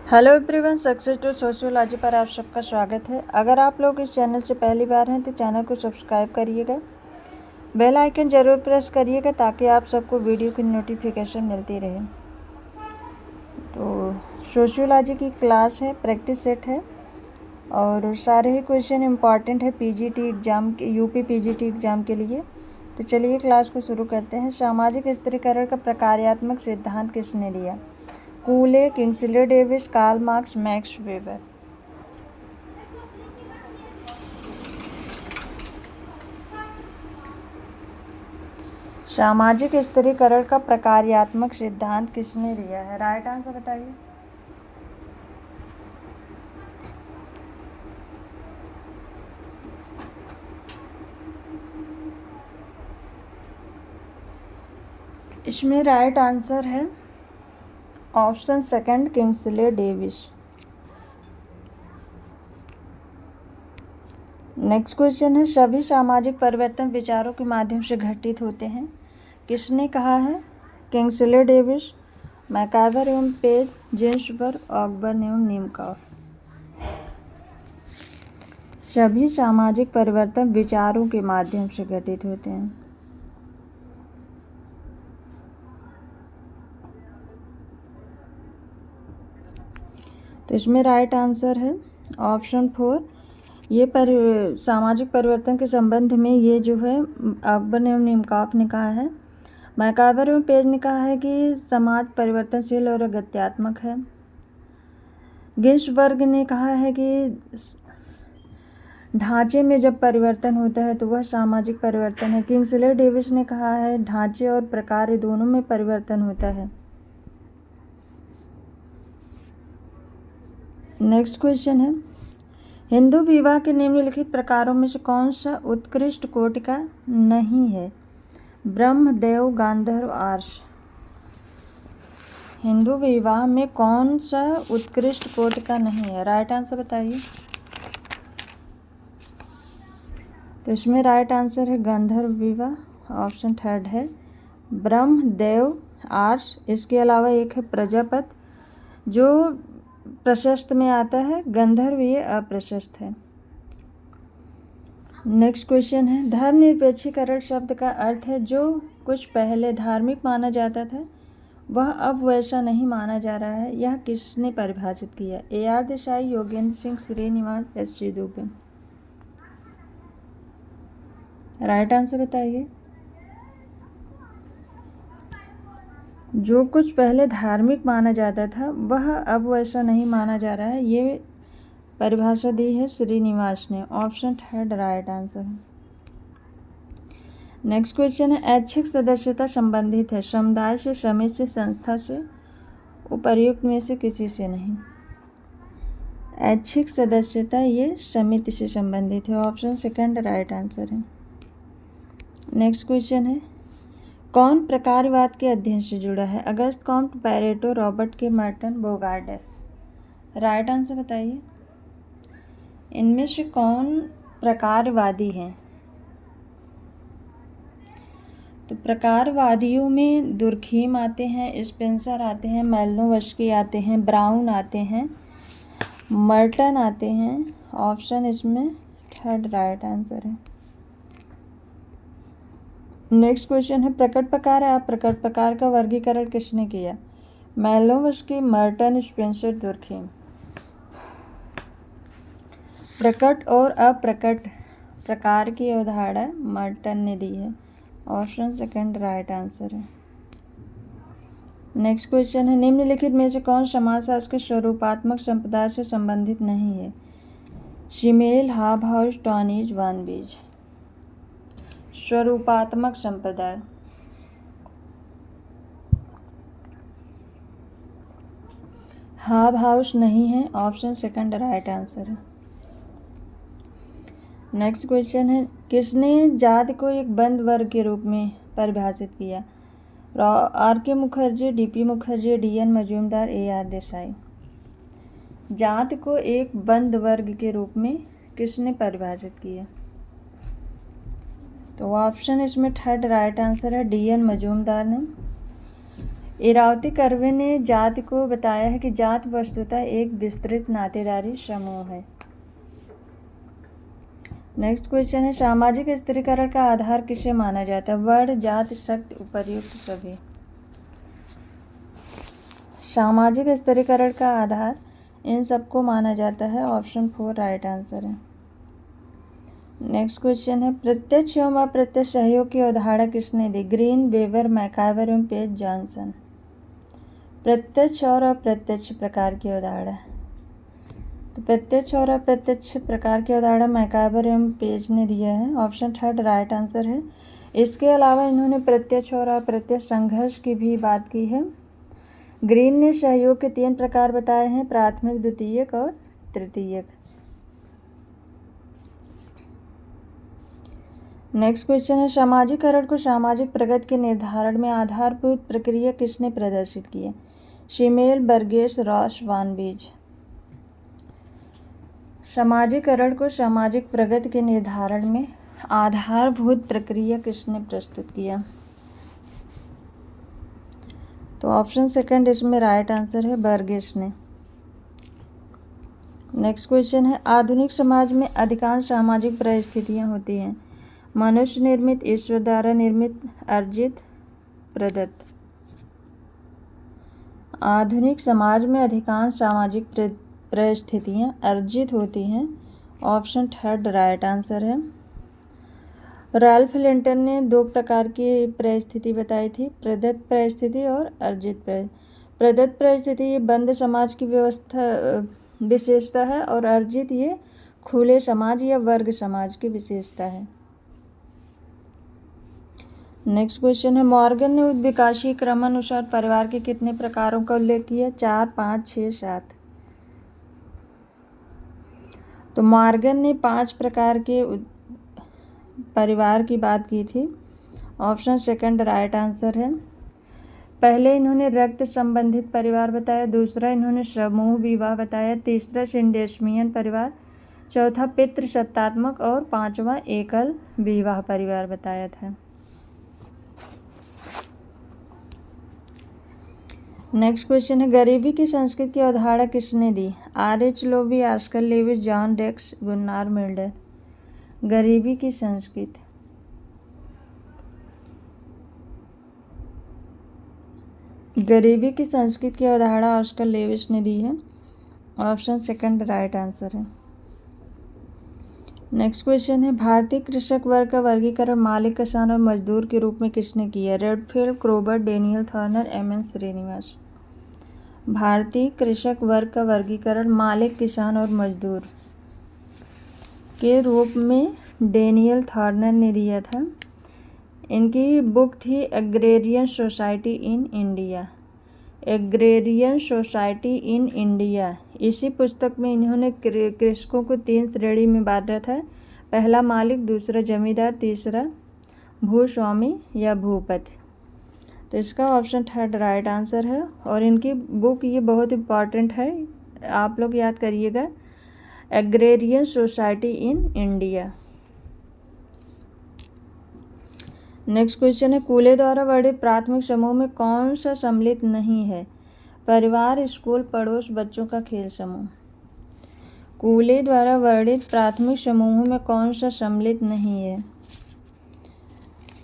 Hello everyone, success to sociology पर आप सबका स्वागत है। अगर आप लोग इस चैनल से पहली बार हैं तो चैनल को सब्सक्राइब करिएगा, बेल आइकन ज़रूर प्रेस करिएगा ताकि आप सबको वीडियो की नोटिफिकेशन मिलती रहे। तो सोशियोलॉजी की क्लास है, प्रैक्टिस सेट है और सारे ही क्वेश्चन इम्पॉर्टेंट है पीजीटी एग्ज़ाम के, यूपी पीजीटी एग्ज़ाम के लिए। तो चलिए क्लास को शुरू करते हैं। सामाजिक स्थिरीकरण का प्रकार्यात्मक सिद्धांत किसने दिया? Cooley, Kingsley Davis, Karl Marx, Max Weber. सामाजिक स्थिरीकरण का प्रकार्यात्मक सिद्धांत किसने दिया है? राइट आंसर बताइए। इसमें राइट आंसर है option second, Kingsley Davis. Next question है, सभी सामाजिक परिवर्तन विचारों के माध्यम से घटित होते हैं। किसने कहा है? किंग्सले डेविस, मैकाइवर एवं पेज, जिन्सबर्ग, ऑकबर्न एवं नीमकॉफ। सभी सामाजिक परिवर्तन विचारों के माध्यम से घटित होते हैं। तो इसमें राइट आंसर है ऑप्शन 4। ये सामाजिक परिवर्तन के संबंध में ये जो है ऑकबर्न एवं नीमकॉफ ने कहा है। मैकाइवर एवं पेज ने कहा है कि समाज परिवर्तनशील और अगत्यात्मक है। गिन्सबर्ग ने कहा है कि ढांचे में जब परिवर्तन होता है तो वह सामाजिक परिवर्तन है। किंग्सले डेविस ने कहा है ढांचे और प्रकार दोनों में परिवर्तन होता है। नेक्स्ट क्वेश्चन है, हिंदू विवाह के निम्नलिखित प्रकारों में से कौन सा उत्कृष्ट कोटि का नहीं है? ब्रह्म, देव, गांधर्व, आर्ष। हिंदू विवाह में कौन सा उत्कृष्ट कोटि का नहीं है? राइट आंसर बताइए। तो इसमें राइट आंसर है गंधर्व विवाह, ऑप्शन थर्ड है। ब्रह्म, देव, आर्ष, इसके अलावा एक है प्रजापत जो प्रशस्त में आता है, गंधर्व ये अप्रशस्त है। नेक्स्ट क्वेश्चन है, धर्मनिरपेक्षीकरण शब्द का अर्थ है जो कुछ पहले धार्मिक माना जाता था वह अब वैसा नहीं माना जा रहा है। यह किसने परिभाषित किया? AR Desai, Yogendra Singh, Srinivas, SC Dube. Right answer बताइए। जो कुछ पहले धार्मिक माना जाता था वह अब वैसा नहीं माना जा रहा है, ये परिभाषा दी है श्रीनिवास ने, ऑप्शन थर्ड राइट आंसर है। नेक्स्ट क्वेश्चन है, ऐच्छिक सदस्यता संबंधित है समुदाय से, समिति से, संस्था से, उपर्युक्त में से किसी से नहीं। ऐच्छिक सदस्यता ये समिति से संबंधित है, ऑप्शन सेकंड राइट आंसर है। नेक्स्ट क्वेश्चन है, कौन प्रकारवाद के अध्ययन से जुड़ा है? अगस्त कॉम्ट, पैरेटो, रॉबर्ट के मर्टन, बोगार्डेस। राइट आंसर बताइए। इनमें से कौन प्रकारवादी हैं? तो प्रकारवादियों में दुर्खीम आते हैं, स्पेंसर आते हैं, मैलिनोवस्की आते हैं, ब्राउन आते हैं, मर्टन आते हैं, ऑप्शन इसमें थर्ड राइट आंसर है। नेक्स्ट क्वेश्चन है, प्रकट प्रकार या अप्रकट प्रकार का वर्गीकरण किसने किया? मैलिनोवस्की, मर्टन, स्पेंसर, दुर्खीम। प्रकट और अप्रकट प्रकार की अवधारणा मर्टन ने दी है, ऑप्शन सेकंड राइट आंसर है। नेक्स्ट क्वेश्चन है, निम्नलिखित में से कौन समाजशास्त्र के स्वरूपात्मक संप्रदाय से संबंधित नहीं है? शिमेल, हाबहाउस, टॉनीज, वानबीज। स्वरूपात्मक संप्रदाय। हाबहाउस नहीं है, ऑप्शन सेकंड राइट आंसर है। नेक्स्ट क्वेश्चन है, किसने जाति को एक बंद वर्ग के रूप में परिभाषित किया? RK Mukherjee, DP Mukherjee, DN Majumdar, AR Desai. जाति को एक बंद वर्ग के रूप में किसने परिभाषित किया? तो ऑप्शन इसमें थर्ड राइट आंसर है, DN मजूमदार ने। इरावती कर्वे ने जाति को बताया है कि जाति वस्तुतः एक विस्तृत नातेदारी समूह है। नेक्स्ट क्वेश्चन है, सामाजिक स्थिरीकरण का आधार किसे माना जाता है? वर्ण, जाति, शक्ति, उपर्युक्त सभी। सामाजिक स्थिरीकरण का आधार इन सबको माना जाता है। ऑप्शन 4 राइट आंसर है। नेक्स्ट क्वेश्चन है, प्रत्यक्ष एवं अप्रत्यक्ष सहयोग की अवधारणा किसने दी? ग्रीन, वेबर, मैकाइवर एवं पेज जॉनसन। प्रत्यक्ष और अप्रत्यक्ष प्रकार की अवधारणा, तो प्रत्यक्ष और अप्रत्यक्ष प्रकार की अवधारणा मैकाइवर एवं पेज ने दिया है। ऑप्शन 3 राइट आंसर है। इसके अलावा इन्होंने प्रत्यक्ष और अप्रत्यक्ष संघर्ष की भी बात की है। ग्रीन ने सहयोग के 3 प्रकार बताए हैं, प्राथमिक, द्वितीयक और तृतीयक। नेक्स्ट क्वेश्चन है, सामाजिकरण को सामाजिक प्रगति के निर्धारण में आधारभूत प्रक्रिया किसने प्रदर्शित की है? Shimel, Burgess, Ross, वानबीज। सामाजिकरण को सामाजिक प्रगति के निर्धारण में आधारभूत प्रक्रिया किसने प्रस्तुत किया? तो ऑप्शन 2 इसमें राइट आंसर है, बर्गेस ने। नेक्स्ट क्वेश्चन है, आधुनिक समाज में अधिकांश सामाजिक परिस्थितियां होती हैं, मनुष्य निर्मित, ईश्वर द्वारा निर्मित, अर्जित, प्रदत्त। आधुनिक समाज में अधिकांश सामाजिक परिस्थितियां अर्जित होती हैं। ऑप्शन 3 राइट आंसर है। राल्फ लिंटन ने 2 प्रकार की परिस्थिति बताई थी, प्रदत्त परिस्थिति और अर्जित परिस्थिति। प्रदत्त परिस्थिति ये बंद समाज की व्यवस्था विशेषता है और अर्जित ये खुले समाज या वर्ग समाज की विशेषता है। नेक्स्ट क्वेश्चन है, मॉर्गन ने उद्विकाशीय क्रमानुसार परिवार के कितने प्रकारों का उल्लेख किया? 4, 5, 6, 7। तो मॉर्गन ने 5 प्रकार के परिवार की बात की थी। ऑप्शन 2 राइट आंसर है। पहले इन्होंने रक्त संबंधित परिवार बताया, दूसरा इन्होंने समूह विवाह बताया, तीसरा सिंडेस्मियन परिवार, चौथा पितृ सत्तात्मक और 5वां एकल विवाह परिवार बताया था। नेक्स्ट क्वेश्चन है, गरीबी की संस्कृति की अवधारणा किसने दी? R.H. Lowie, Oscar Lewis, John Dex, Gunnar Myrdal. गरीबी की संस्कृति, गरीबी की संस्कृति की अवधारणा ऑस्कर लेविस ने दी है। ऑप्शन 2 राइट आंसर है। नेक्स्ट क्वेश्चन है, भारतीय कृषक वर्ग का वर्गीकरण मालिक, किसान और मजदूर के रूप में किसने किया? Redfield, Kroeber, Daniel Thorner, M.N. Srinivas. भारतीय कृषक वर्ग का वर्गीकरण मालिक, किसान और मजदूर के रूप में डेनियल थॉर्नर ने दिया था। इनकी बुक थी agrarian society in India. Agrarian society in India, इसी पुस्तक में इन्होंने कृषकों को 3 श्रेणी में बांटा था। पहला मालिक, दूसरा जमींदार, तीसरा भूस्वामी या भूपति। तो इसका ऑप्शन 3 राइट आंसर है। और इनकी बुक ये बहुत इम्पॉर्टेंट है, आप लोग याद करिएगा, agrarian society in India. Next question है, कूले द्वारा वर्णित प्राथमिक समूह में कौन सा सम्मिलित नहीं है? परिवार, स्कूल, पड़ोस, बच्चों का खेल समूह। कूले द्वारा वर्णित प्राथमिक समूहों में कौन सा सम्मिलित नहीं है?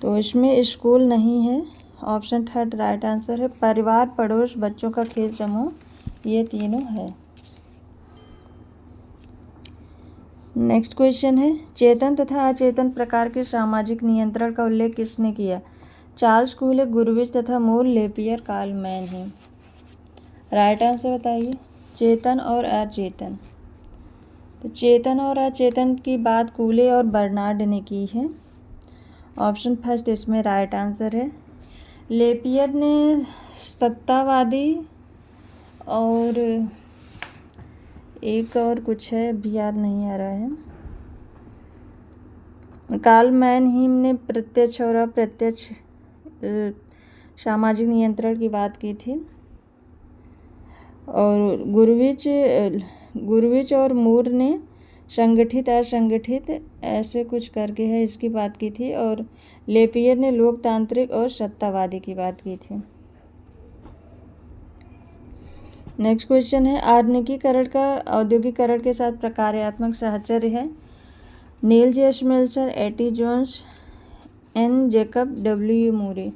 तो इसमें स्कूल नहीं है। ऑप्शन 3 राइट आंसर है। परिवार, पड़ोस, बच्चों का खेल समूह, ये तीनों है। नेक्स्ट क्वेश्चन है, चेतन तथा अचेतन प्रकार के सामाजिक नियंत्रण का उल्लेख किसने किया? चार्ल्स कूले, गुरविच तथा मूर, लेपियर, कार्ल मैनहीम। राइट आंसर बताइए। चेतन और अचेतन, तो चेतन और अचेतन की बात कूले और बर्नार्ड ने की है। ऑप्शन 1 इसमें राइट आंसर है। लेपियर ने सत्तावादी और एक और कुछ है, अभी याद नहीं आ रहा है। कार्ल मैनहीम ने प्रत्यक्ष और अप्रत्यक्ष सामाजिक नियंत्रण की बात की थी। और गुरविच और मूर ने संगठित असंगठित ऐसे कुछ करके है इसकी बात की थी। और लेपियर ने लोकतांत्रिक और सत्तावादी की बात की थी। नेक्स्ट क्वेश्चन है आधुनिकीकरण का औद्योगिकरण के साथ प्रकार्यात्मक साहचर्य है। Neil J Smelser, A T Jones, N Jacob, W Moore.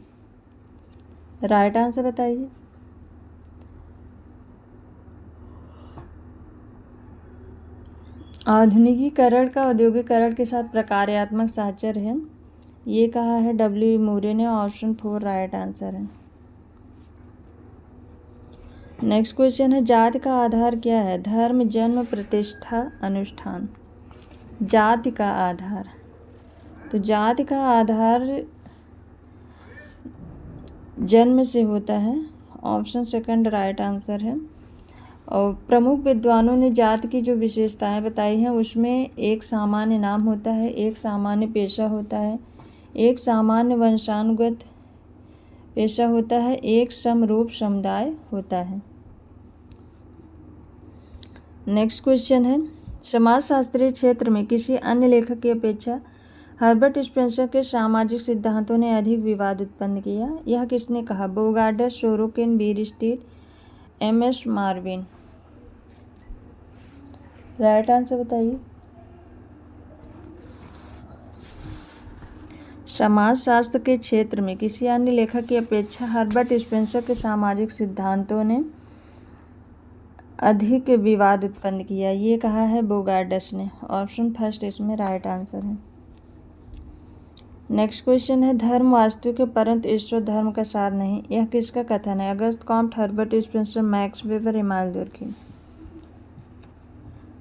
Right answer बताइए। आधुनिकीकरण का औद्योगिकरण के साथ प्रकार्यात्मक साहचर्य है, ये कहा है डब्ल्यू मूरे ने। ऑप्शन 4 राइट आंसर है। नेक्स्ट क्वेश्चन है जाति का आधार क्या है? धर्म, जन्म, प्रतिष्ठा, अनुष्ठान। जाति का आधार, तो जाति का आधार जन्म से होता है। ऑप्शन सेकंड राइट आंसर है। और प्रमुख विद्वानों ने जाति की जो विशेषताएं बताई हैं उसमें एक सामान्य नाम होता है, एक सामान्य पेशा होता है, एक सामान्य वंशानुगत पेशा होता है, एक समरूप समुदाय होता है। नेक्स्ट क्वेश्चन है समाजशास्त्रीय क्षेत्र में किसी अन्य लेखक की अपेक्षा हर्बर्ट स्पेंसर के सामाजिक सिद्धांतों ने अधिक विवाद उत्पन्न किया। यह किसने कहा? Bogardus, Sorokin, Bierstedt, M S. Marvin. Right answer बताइए। समाजशास्त्र के क्षेत्र में किसी अन्य लेखक की अपेक्षा हर्बर्ट स्पेंसर के सामाजिक सिद्धांतों ने अधिक विवाद उत्पन्न किया, ये कहा है बोगार्डस ने। ऑप्शन फर्स्ट इसमें राइट आंसर है। नेक्स्ट क्वेश्चन है धर्म वास्तविक है परंतु ईश्वर धर्म का सार नहीं, यह किसका कथन है? August Comte, Herbert Spencer, Max Weber, Emmanuel Durkheim.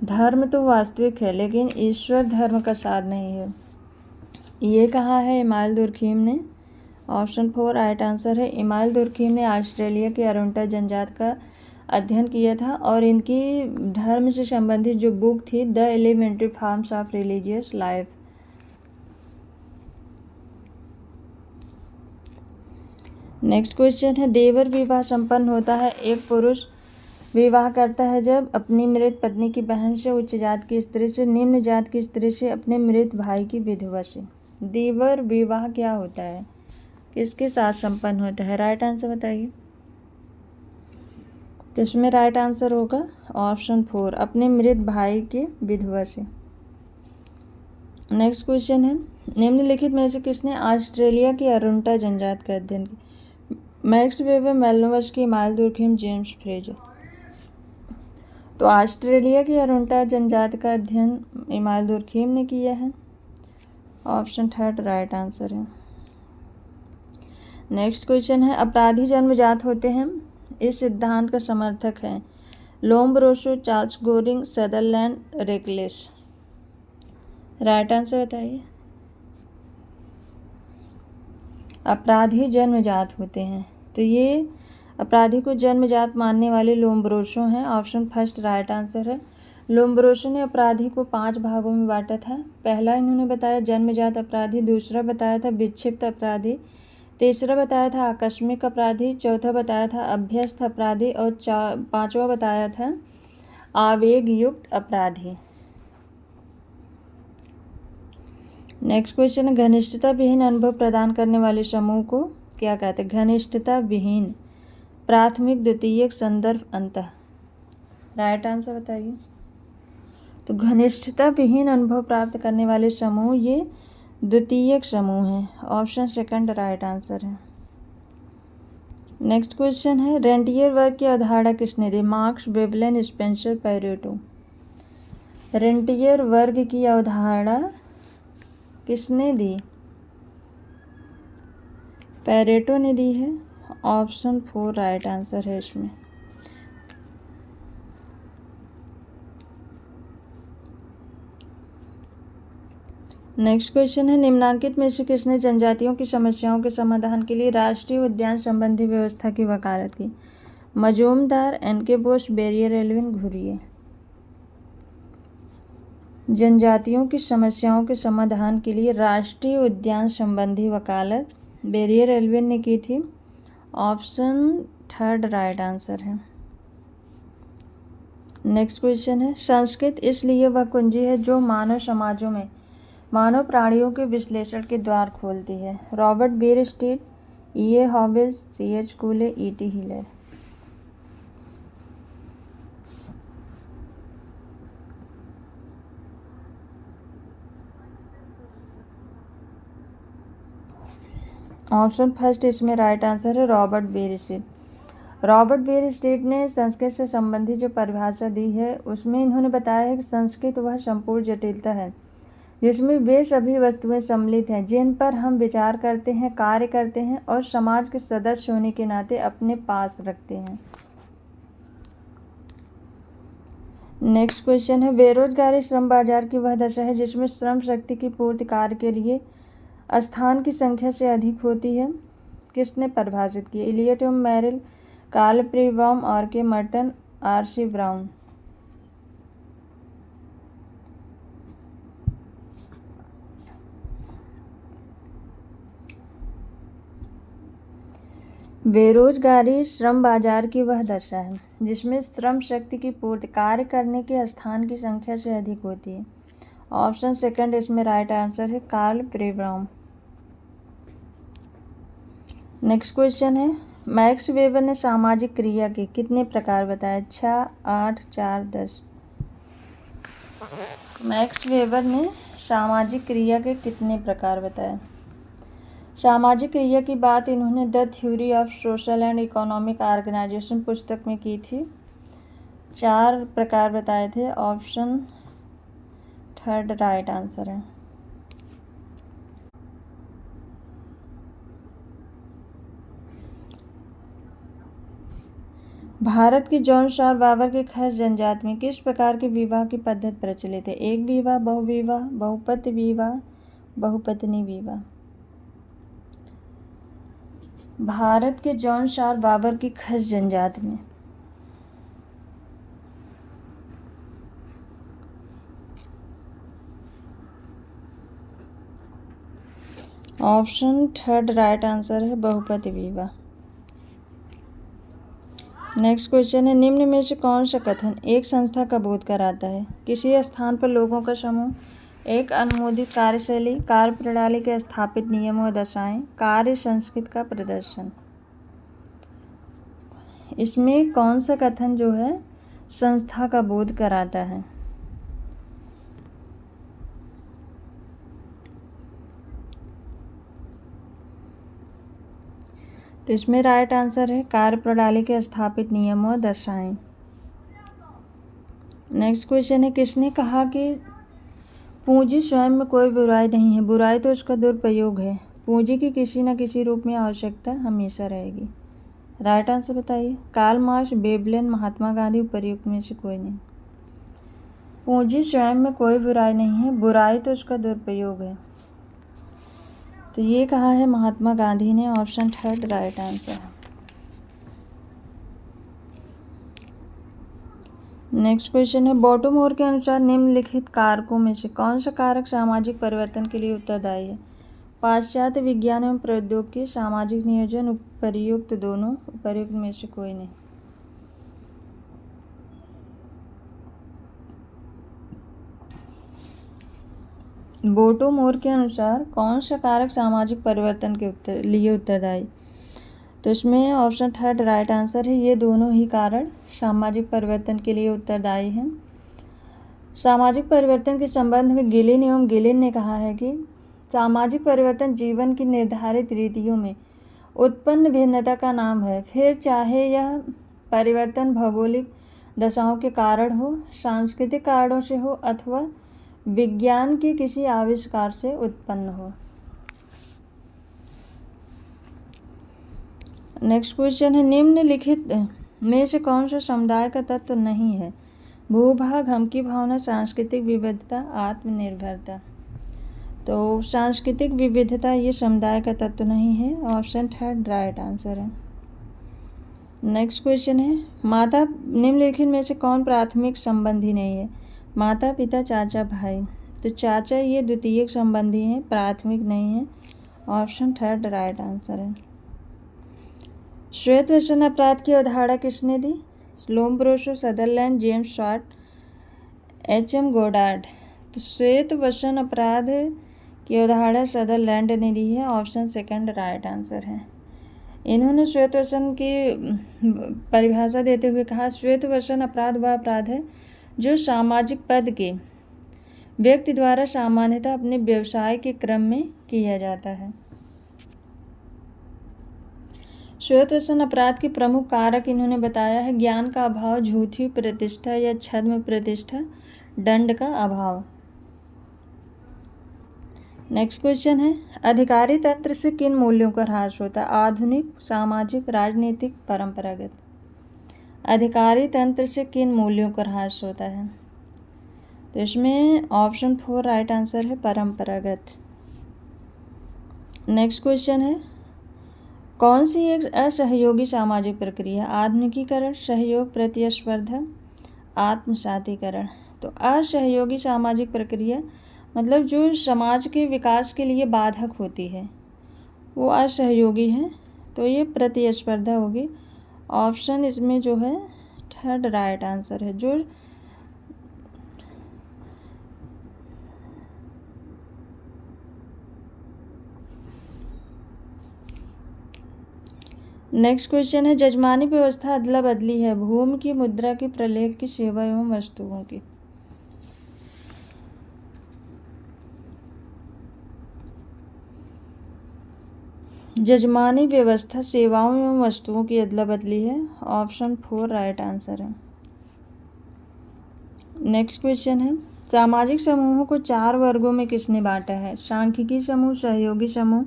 धर्म तो वास्तविक है लेकिन ईश्वर धर्म का सार नहीं है, ये कहा है इमानुएल दुर्खिम ने। ऑप्शन 4 राइट आंसर है। इमानुएल दुर्खिम ने ऑस्ट्रेलिया के अरुंटा जनजाति का अध्ययन किया था और इनकी धर्म से संबंधित जो बुक थी the elementary forms of religious life. Next question है देवर विवाह संपन्न होता है, एक पुरुष विवाह करता है जब अपनी मृत पत्नी की बहन से, उच्च जात की स्त्री से, निम्न जात की स्त्री से, अपने मृत भाई की विधवा से। देवर विवाह क्या होता है, किसके साथ संपन्न होता है? राइट आंसर बताइए। तो इसमें राइट आंसर होगा ऑप्शन 4 अपने मृत भाई के विधवा से। नेक्स्ट क्वेश्चन है निम्नलिखित में से किसने ऑस्ट्रेलिया की अरुंटा जनजाति का अध्ययन किया? Max Weber, Malinowski, Emmanuel Durkheim, James Frazer. तो ऑस्ट्रेलिया की अरुंटा जनजाति का अध्ययन इमानुएल दुर्खिम ने किया है। ऑप्शन 3 राइट आंसर है। नेक्स्ट क्वेश्चन है अपराधी जन्मजात होते हैं, इस सिद्धांत का समर्थक है Lombroso, Charles Goring, Sutherland, Reckless. Right answer बताइए। अपराधी जन्मजात होते हैं, तो ये अपराधी को जन्मजात मानने वाले लोम्ब्रोसो हैं। ऑप्शन फर्स्ट राइट आंसर है। लोम्ब्रोसो ने अपराधी को 5 भागों में बांटा था। पहला इन्होंने बताया जन्मजात अपराधी, दूसरा बताया था विक्षिप्त अपराधी, तीसरा बताया था आकस्मिक अपराधी, चौथा बताया था अभ्यस्त अपराधी और पांचवा बताया था आवेग युक्त अपराधी। नेक्स्ट क्वेश्चन है घनिष्ठता विहीन अनुभव प्रदान करने वाले समूह को क्या कहते हैं? घनिष्ठता विहीन, प्राथमिक, द्वितीयक, संदर्भ, अंतः। राइट आंसर बताइए। तो घनिष्ठता विहीन अनुभव प्राप्त करने वाले समूह ये द्वितीयक समूह है। ऑप्शन सेकंड राइट आंसर है। नेक्स्ट क्वेश्चन है रेंटियर वर्ग की अवधारणा किसने दी? Marx, Veblen, Spencer, Pareto. Rentier वर्ग की अवधारणा किसने दी? पैरेटो ने दी है। ऑप्शन 4 राइट आंसर है इसमें। नेक्स्ट क्वेश्चन है निम्नांकित में से किसने जनजातियों की समस्याओं के समाधान के लिए राष्ट्रीय उद्यान संबंधी व्यवस्था की वकालत की? Majumdar, N K. Bose, Verrier Elwin, Ghurye. जनजातियों की समस्याओं के समाधान के लिए राष्ट्रीय उद्यान संबंधी वकालत बेरियर एल्विन ने की थी। ऑप्शन 3 राइट आंसर है। नेक्स्ट क्वेश्चन है संस्कृत इसलिए वह कुंजी है जो मानव समाजों में मानव प्राणियों के विश्लेषण के द्वार खोलती है। Robert Bierstedt, E.A. Howells, C.H. Cooley, E.T. Hiller. Option first इसमें राइट आंसर है रॉबर्ट बेयरस्टेट। रॉबर्ट बेयरस्टेट ने संस्कृत से संबंधित जो परिभाषा दी है उसमें इन्होंने बताया है कि संस्कृत वह संपूर्ण जटिलता है जिसमें वे सभी वस्तुएं सम्मिलित हैं जिन पर हम विचार करते हैं, कार्य करते हैं और समाज के सदस्य होने के नाते अपने पास रखते हैं। नेक्स्ट क्वेश्चन है, बेरोजगारी श्रम बाजार की वह दशा है जिसमें श्रम शक्ति की पूर्ति कार्य के लिए स्थान की संख्या से अधिक होती है। किसने परिभाषित की? इलियट एवं Merrill, Karl Pribram, R K. Merton, R C. Brown. बेरोजगारी श्रम बाजार की वह दशा है जिसमें श्रम शक्ति की पूर्ति कार्य करने के स्थान की संख्या से अधिक होती है। ऑप्शन सेकंड इसमें राइट आंसर है कार्ल प्रीबाउम। नेक्स्ट क्वेश्चन है, मैक्स वेबर ने सामाजिक क्रिया के कितने प्रकार बताए? 6, 8, 4, 10। मैक्स वेबर ने सामाजिक क्रिया के कितने प्रकार बताए? सामाजिक क्रिया की बात इन्होंने the theory of social and economic organization पुस्तक में की थी। 4 प्रकार बताए थे। ऑप्शन थर्ड राइट आंसर है। भारत की जॉन बाबर के खस जनजाति में किस प्रकार के विवाह की पद्धति प्रचलित है? एक विवाह, बहुविवाह, बहुपति विवाह, बहुपत्नी विवाह। भारत के जॉन बाबर की खस जनजाति में ऑप्शन थर्ड राइट आंसर है बहुपति विवाह। नेक्स्ट क्वेश्चन है, निम्न में से कौन सा कथन एक संस्था का बोध कराता है? किसी स्थान पर लोगों का समूह, एक अनुमोदित कार्यशैली, कार्य प्रणाली के स्थापित नियमों और दशाएं, कार्य संस्कृति का प्रदर्शन। इसमें कौन सा कथन जो है संस्था का बोध कराता है? तो इसमें राइट आंसर है कार्य प्रणाली के स्थापित नियमों और दशाएं। नेक्स्ट क्वेश्चन है, किसने कहा कि पूंजी स्वयं में कोई बुराई नहीं है, बुराई तो उसका दुरुपयोग है। पूंजी की किसी न किसी रूप में आवश्यकता हमेशा रहेगी। राइट आंसर बताइए। Karl Marx, Veblen, Mahatma Gandhi, उपर्युक्त में से कोई नहीं। पूंजी स्वयं में कोई बुराई नहीं है, बुराई तो उसका दुरुपयोग है। तो ये कहा है महात्मा गांधी ने। ऑप्शन थर्ड राइट आंसर है। नेक्स्ट क्वेश्चन है, बॉटोमोर के अनुसार निम्नलिखित कारकों में से कौन सा कारक सामाजिक परिवर्तन के लिए उत्तरदायी है? पाश्चात्य विज्ञान एवं प्रौद्योगिकी, सामाजिक नियोजन, उपर्युक्त दोनों, उपर्युक्त में से कोई नहीं। बॉटोमोर के अनुसार कौन सा कारक सामाजिक परिवर्तन के लिए उत्तरदायी? तो इसमें ऑप्शन थर्ड राइट आंसर है। ये दोनों ही कारण सामाजिक परिवर्तन के लिए उत्तरदायी हैं। सामाजिक परिवर्तन के संबंध में गिलिन ने कहा है कि सामाजिक परिवर्तन जीवन की निर्धारित रीतियों में उत्पन्न भिन्नता का नाम है, फिर चाहे यह परिवर्तन भौगोलिक दशाओं के कारण हो, सांस्कृतिक कारणों से हो अथवा विज्ञान के किसी आविष्कार से उत्पन्न हो। नेक्स्ट क्वेश्चन है, निम्नलिखित में से कौन सा समुदाय का तत्व नहीं है? भूभाग, हम की भावना, सांस्कृतिक विविधता, आत्मनिर्भरता। तो सांस्कृतिक विविधता ये समुदाय का तत्व नहीं है। ऑप्शन थर्ड राइट आंसर है। नेक्स्ट क्वेश्चन है, माता निम्नलिखित में से कौन प्राथमिक संबंधी नहीं है? माता, पिता, चाचा, भाई। तो चाचा ये द्वितीयक संबंधी हैं, प्राथमिक नहीं है। ऑप्शन थर्ड राइट आंसर है। श्वेत वसन अपराध की अवधारणा किसने दी? Lombroso, Sutherland, James Short, H M. Goddard. तो श्वेत वसन अपराध की अवधारणा सदरलैंड ने दी है। ऑप्शन सेकंड राइट आंसर है। इन्होंने श्वेत वसन की परिभाषा देते हुए कहा, श्वेत वसन अपराध वह अपराध है जो सामाजिक पद के व्यक्ति द्वारा सामान्यतः अपने व्यवसाय के क्रम में किया जाता है। श्वेतवसन अपराध के प्रमुख कारक इन्होंने बताया है ज्ञान का अभाव, झूठी प्रतिष्ठा या छद्म प्रतिष्ठा, दंड का अभाव। नेक्स्ट क्वेश्चन है अधिकारी तंत्र से किन मूल्यों का ह्रास होता है? आधुनिक, सामाजिक, राजनीतिक, परंपरागत। अधिकारी तंत्र से किन मूल्यों का ह्रास होता है? तो इसमें ऑप्शन 4 राइट आंसर है, परंपरागत। नेक्स्ट क्वेश्चन है कौन सी एक असहयोगी सामाजिक प्रक्रिया? आधुनिकीकरण, सहयोग, प्रतिस्पर्धा, आत्मसातीकरण। तो असहयोगी सामाजिक प्रक्रिया मतलब जो समाज के विकास के लिए बाधक होती है वो असहयोगी है, तो ये प्रतिस्पर्धा होगी। ऑप्शन इसमें जो है 3rd राइट आंसर है। जो नेक्स्ट क्वेश्चन है जजमानी व्यवस्था अदला बदली है भूमि की, मुद्रा की, प्रलेख की, सेवा एवं वस्तुओं की। जजमानी व्यवस्था सेवाओं एवं वस्तुओं की अदला बदली है। ऑप्शन 4 राइट आंसर है। नेक्स्ट क्वेश्चन है सामाजिक समूहों को 4 वर्गों में किसने बांटा है? सांख्यिकी समूह, सहयोगी समूह,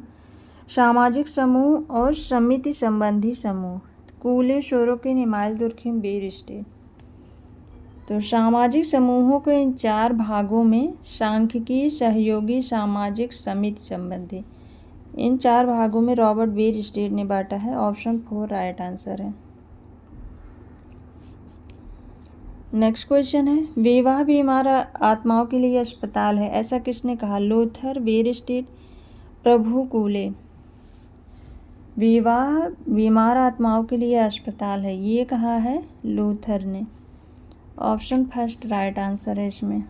सामाजिक समूह और समिति संबंधी समूह। कूले, सोरोकिन, इमाइल दुर्खिम, बेयरस्टेड। तो सामाजिक समूहों को इन 4 भागों में सांख्यिकी, सहयोगी, सामाजिक, समिति संबंधी, इन 4 भागों में रॉबर्ट बेयरस्टेड ने बांटा है। ऑप्शन 4 राइट आंसर है। नेक्स्ट क्वेश्चन है विवाह बीमार आत्माओं के लिए अस्पताल है, ऐसा किसने कहा? लूथर, बेयरस्टेड, प्रभु कूले। विवाह बीमार आत्माओं के लिए अस्पताल है, ये कहा है लूथर ने। ऑप्शन 1 राइट आंसर है इसमें।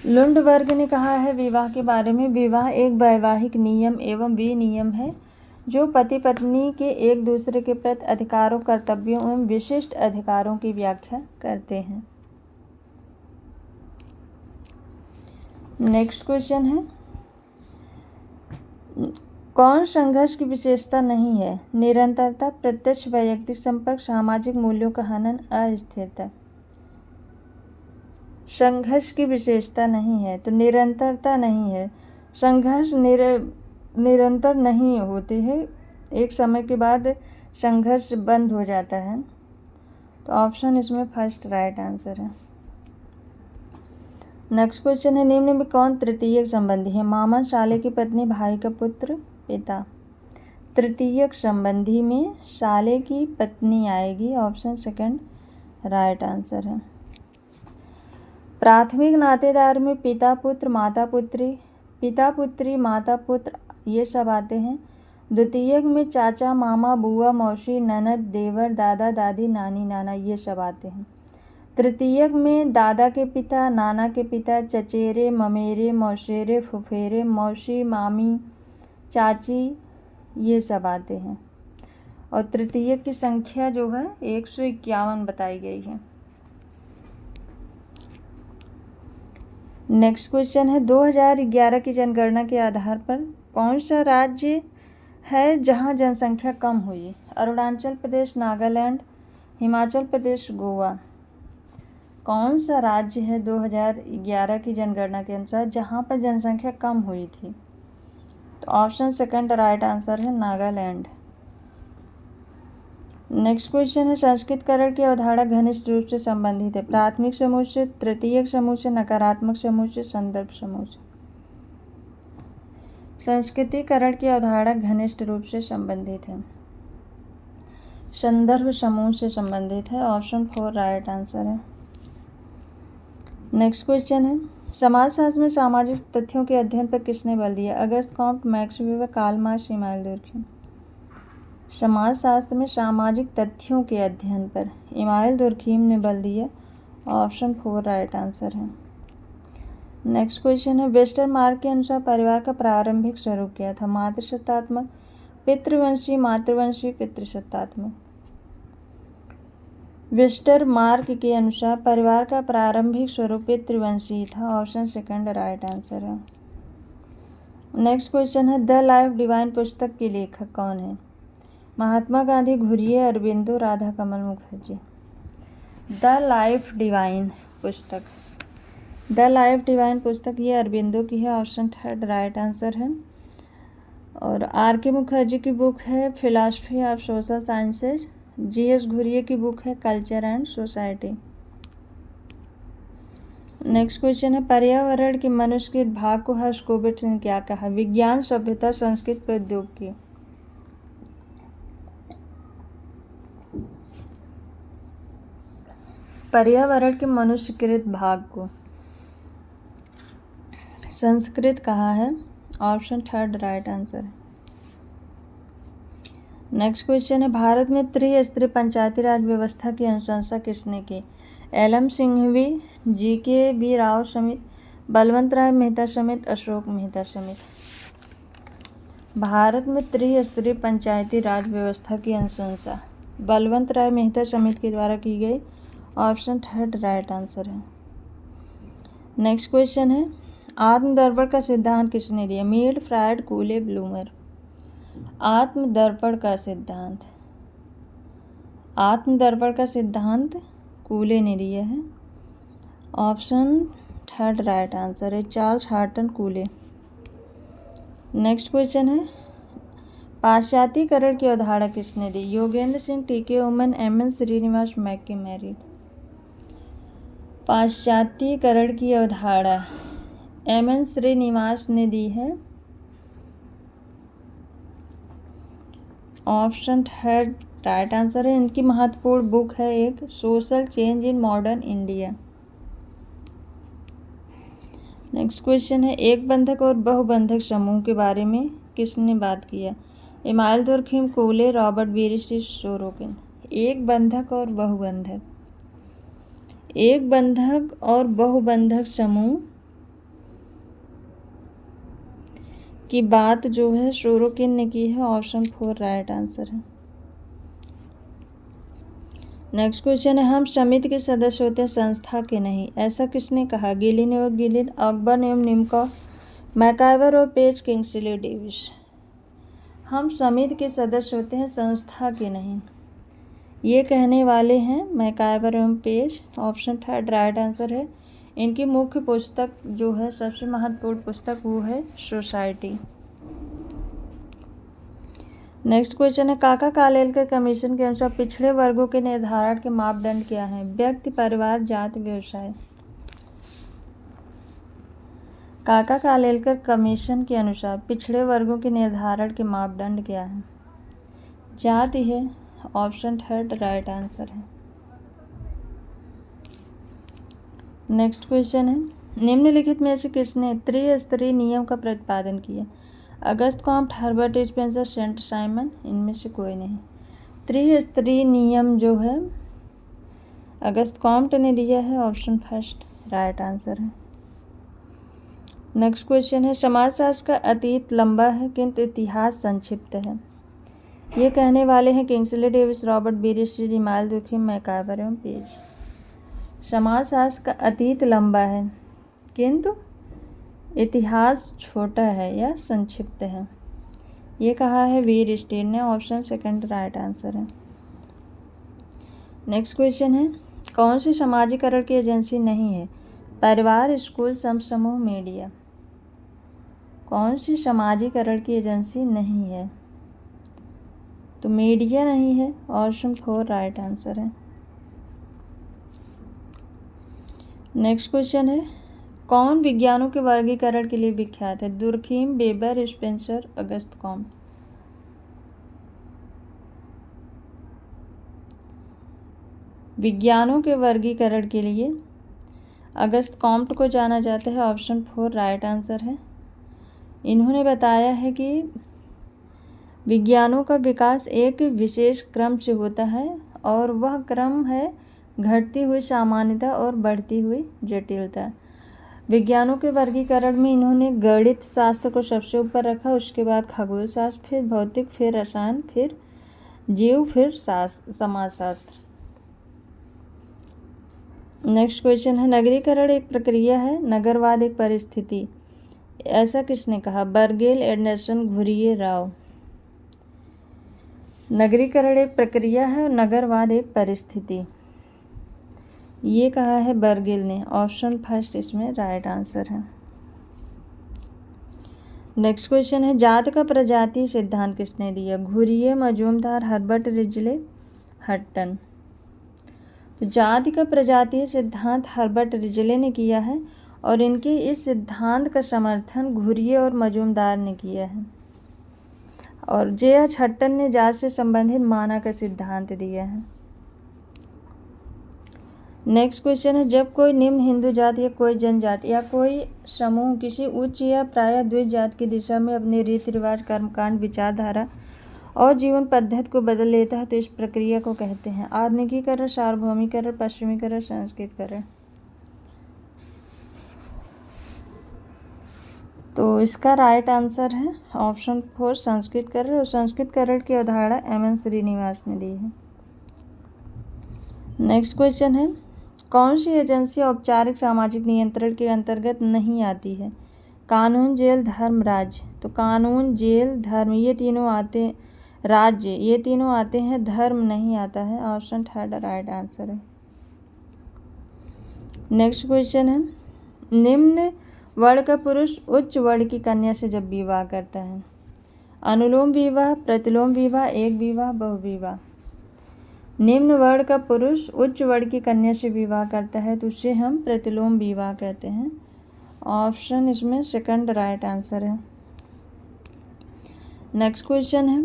लुंडबर्ग ने कहा है विवाह के बारे में, विवाह एक वैवाहिक नियम एवं विनियम है जो पति पत्नी के एक दूसरे के प्रति अधिकारों, कर्तव्यों एवं विशिष्ट अधिकारों की व्याख्या करते हैं। नेक्स्ट क्वेश्चन है कौन संघर्ष की विशेषता नहीं है? निरंतरता, प्रत्यक्ष वैयक्तिक संपर्क, सामाजिक मूल्यों का हनन, अस्थिरता। संघर्ष की विशेषता नहीं है तो निरंतरता नहीं है। संघर्ष निरंतर नहीं होते हैं, एक समय के बाद संघर्ष बंद हो जाता है। तो ऑप्शन इसमें 1 राइट आंसर है। नेक्स्ट क्वेश्चन है निम्न में कौन तृतीयक संबंधी है? मामा, साले की पत्नी, भाई का पुत्र, पिता। तृतीयक संबंधी में साले की पत्नी आएगी। ऑप्शन 2 राइट आंसर है। प्राथमिक नातेदार में पिता पुत्र, माता पुत्री, पिता पुत्री, माता पुत्र, ये सब आते हैं। द्वितीयक में चाचा, मामा, बुआ, मौसी, ननद, देवर, दादा दादी, नानी नाना, ये सब आते हैं। तृतीयक में दादा के पिता, नाना के पिता, चचेरे, ममेरे, मौसेरे, फुफेरे, मौसी, मामी, चाची, ये सब आते हैं। और तृतीयक की संख्या जो है 151 बताई गई है। नेक्स्ट क्वेश्चन है 2011 की जनगणना के आधार पर कौन सा राज्य है जहां जनसंख्या कम हुई? अरुणाचल प्रदेश, नागालैंड, हिमाचल प्रदेश, गोवा। कौन सा राज्य है 2011 की जनगणना के अनुसार जहां पर जनसंख्या कम हुई थी? तो ऑप्शन 2 राइट आंसर है, नागालैंड। नेक्स्ट क्वेश्चन है संस्कृतकरण की अवधारणा घनिष्ठ रूप से संबंधित है। प्राथमिक समूह से, तृतीयक समूह से, नकारात्मक समूह से, संदर्भ समूह से। संस्कृतिकरण की अवधारणा घनिष्ठ रूप से संबंधित है, संदर्भ समूह से संबंधित है। ऑप्शन 4 राइट आंसर है। नेक्स्ट क्वेश्चन है समाजशास्त्र में सामाजिक तथ्यों के अध्ययन पर किसने बल दिया? August Comte, Max Weber, Karl Marx, Emmanuel Durkheim. समाजशास्त्र में सामाजिक तथ्यों के अध्ययन पर इमानुएल दुर्खिम ने बल दिया। ऑप्शन 4 राइट आंसर है। नेक्स्ट क्वेश्चन है वेस्टरमार्क के अनुसार परिवार का प्रारंभिक स्वरूप क्या था? मातृसत्तात्मक, पितृवंशी, मातृवंशी, पितृसत्तात्मक। वेस्टरमार्क के अनुसार परिवार का प्रारंभिक स्वरूप पितृवंशी था। ऑप्शन 2 राइट आंसर है। नेक्स्ट क्वेश्चन है, द लाइफ डिवाइन पुस्तक के लेखक कौन है? महात्मा गांधी, घुरिये, अरबिंदो, राधा कमल मुखर्जी। द लाइफ डिवाइन पुस्तक, द लाइफ डिवाइन पुस्तक ये अरबिंदो की है, ऑप्शन थर्ड राइट आंसर है। और आर के मुखर्जी की बुक है philosophy of social sciences. G S Ghurye की बुक है culture and society. Next question है, पर्यावरण के मनुष्य के भाग को हर्षकोविट्ज ने क्या कहा? विज्ञान, सभ्यता, संस्कृत, प्रौद्योगिकी। पर्यावरण के मनुष्यकृत भाग को संस्कृत कहा है, ऑप्शन थर्ड राइट आंसर है। नेक्स्ट क्वेश्चन है, भारत में त्रिस्तरीय पंचायती राज व्यवस्था की अनुशंसा किसने की? एल.एम. सिंघवी, जी.के.बी. राव समित, बलवंत राय मेहता समित, अशोक मेहता समित। भारत में त्रिस्तरीय पंचायती राज व्यवस्था की अनुशंसा बलवंत राय मेहता समिति के द्वारा की गई, ऑप्शन थर्ड राइट आंसर है। नेक्स्ट क्वेश्चन है, आत्मदर्पण का सिद्धांत किसने दिया? Mead, Freud, कूले, bloomer. आत्मदर्पण का सिद्धांत, आत्मदर्पण का सिद्धांत कूले ने दिया है, ऑप्शन थर्ड राइट आंसर है, चार्ल्स हार्टन कूले। नेक्स्ट क्वेश्चन है, पाश्चात्यकरण की अवधारणा किसने दी? योगेंद्र सिंह, टी.के. उमन, एम.एन. श्रीनिवास, मैक्किमेरी। पाश्चात्यकरण की अवधारणा एम.एन. श्रीनिवास ने दी है, ऑप्शन थर्ड राइट आंसर है। इनकी महत्वपूर्ण बुक है एक social change in modern India. Next question है, एक बंधक और बहुबंधक समूह के बारे में किसने बात किया? Email Durkheim, कूले, Robert बीरिस्टी, Sorokin. एक बंधक और बहुबंधक, एक बंधक और बहुबंधक समूह की बात जो है सोरोकिन ने की है, ऑप्शन फोर राइट आंसर है। नेक्स्ट क्वेश्चन है, हम समिति के सदस्य होते हैं संस्था के नहीं, ऐसा किसने कहा? गिलिन और गिलिन, अकबर एवं निमकॉफ, मैकाइवर और पेज, किंग्सले डेविस। हम समिति के सदस्य होते हैं संस्था के नहीं, ये कहने वाले हैं मैकाइवर एवं page, option third right answer है। इनकी मुख्य पुस्तक जो है सबसे महत्वपूर्ण पुस्तक वो है सोसाइटी। नेक्स्ट क्वेश्चन है, काका कालेलकर कमीशन के अनुसार पिछड़े वर्गों के निर्धारण के मापदंड क्या हैं? व्यक्ति, परिवार, जाति, व्यवसाय। काका कालेलकर कमीशन के अनुसार पिछड़े वर्गों के निर्धारण के मापदंड क्या हैं? जाति है, ऑप्शन थर्ड राइट आंसर है। नेक्स्ट क्वेश्चन है, निम्नलिखित में से किसने त्रिस्तरीय नियम का प्रतिपादन किया? August Comte, Herbert Spencer, Saint Simon. इनमें से कोई नहीं। त्रिस्तरीय नियम जो है अगस्त कॉम्ट ने दिया है, ऑप्शन फर्स्ट राइट आंसर है। नेक्स्ट क्वेश्चन है, समाजशास्त्र का अतीत लंबा है किंतु इतिहास संक्षिप्त है, ये कहने वाले हैं Kingsley Davis, Robert Bierstedt, Emile Durkheim, MacIver एवं पेज। समाजशास्त्र का अतीत लंबा है किंतु इतिहास छोटा है या संक्षिप्त है, ये कहा है बीरिस्टी ने, ऑप्शन सेकंड राइट आंसर है। नेक्स्ट क्वेश्चन है, कौन सी समाजीकरण की एजेंसी नहीं है? परिवार, स्कूल, समूह, मीडिया। कौन सी समाजीकरण की एजेंसी नहीं है? तो मीडिया नहीं है, ऑप्शन फोर राइट आंसर है। नेक्स्ट क्वेश्चन है, कौन विज्ञानों के वर्गीकरण के लिए विख्यात है? Durkheim, weber, Spencer, Auguste Comte. विज्ञानों के वर्गीकरण के लिए अगस्त कॉम्ट को जाना जाता है, ऑप्शन फोर राइट आंसर है। इन्होंने बताया है कि विज्ञानों का विकास एक विशेष क्रम से होता है और वह क्रम है घटती हुई सामान्यता और बढ़ती हुई जटिलता। विज्ञानों के वर्गीकरण में इन्होंने गणित शास्त्र को सबसे ऊपर रखा, उसके बाद खगोल शास्त्र, फिर भौतिक, फिर रसायन, फिर जीव, फिर समाजशास्त्र। नेक्स्ट क्वेश्चन है, नगरीकरण एक प्रक्रिया है, नगरवाद एक परिस्थिति। ऐसा किसने कहा? बर्गेल, एंडरसन, घुरिये, राव। नगरीकरण एक प्रक्रिया है और नगरवाद एक परिस्थिति, ये कहा है बर्गेल ने। ऑप्शन फर्स्ट इसमें राइट आंसर है। नेक्स्ट क्वेश्चन है, जात का प्रजातीय सिद्धांत किसने दिया? Ghurye, Majumdar, Herbert Risley, Hutton. तो जाति का प्रजातीय सिद्धांत हर्बर्ट रिजले ने किया है और इनके इस सिद्धांत का समर्थन घुरिये और मजूमदार ने किया है। और जे.एच. हट्टन ने जात से संबंधित माना का सिद्धांत दिया है। नेक्स्ट क्वेश्चन है, जब कोई निम्न हिंदू जाति या कोई जनजाति या कोई समूह किसी उच्च या प्रायः द्विज जाति की दिशा में अपने रीति रिवाज, कर्मकांड, विचारधारा और जीवन पद्धति को बदल लेता है तो इस प्रक्रिया को कहते हैं आधुनिकीकरण, सार्वभौमिकरण, पश्चिमीकरण, संस्कृतिकरण। तो इसका राइट आंसर है ऑप्शन 4 संस्कृतिकरण। और संस्कृतिकरण की अवधारणा एम.एन. श्रीनिवास ने दी है। नेक्स्ट क्वेश्चन है, कौन सी एजेंसी औपचारिक सामाजिक नियंत्रण के अंतर्गत नहीं आती है? कानून, जेल, धर्म, राज्य। तो कानून, जेल, धर्म ये तीनों आते, राज्य ये तीनों आते हैं, धर्म नहीं आता है। ऑप्शन थर्ड राइट आंसर है। नेक्स्ट क्वेश्चन है, निम्न वर्ण का पुरुष उच्च वर्ण की कन्या से जब विवाह करता है? अनुलोम विवाह, प्रतिलोम विवाह, एक विवाह, बहुविवाह। निम्न वर्ण का पुरुष उच्च वर्ण की कन्या से विवाह करता है तो उसे हम प्रतिलोम विवाह कहते हैं। ऑप्शन इसमें सेकंड राइट आंसर है। नेक्स्ट क्वेश्चन है,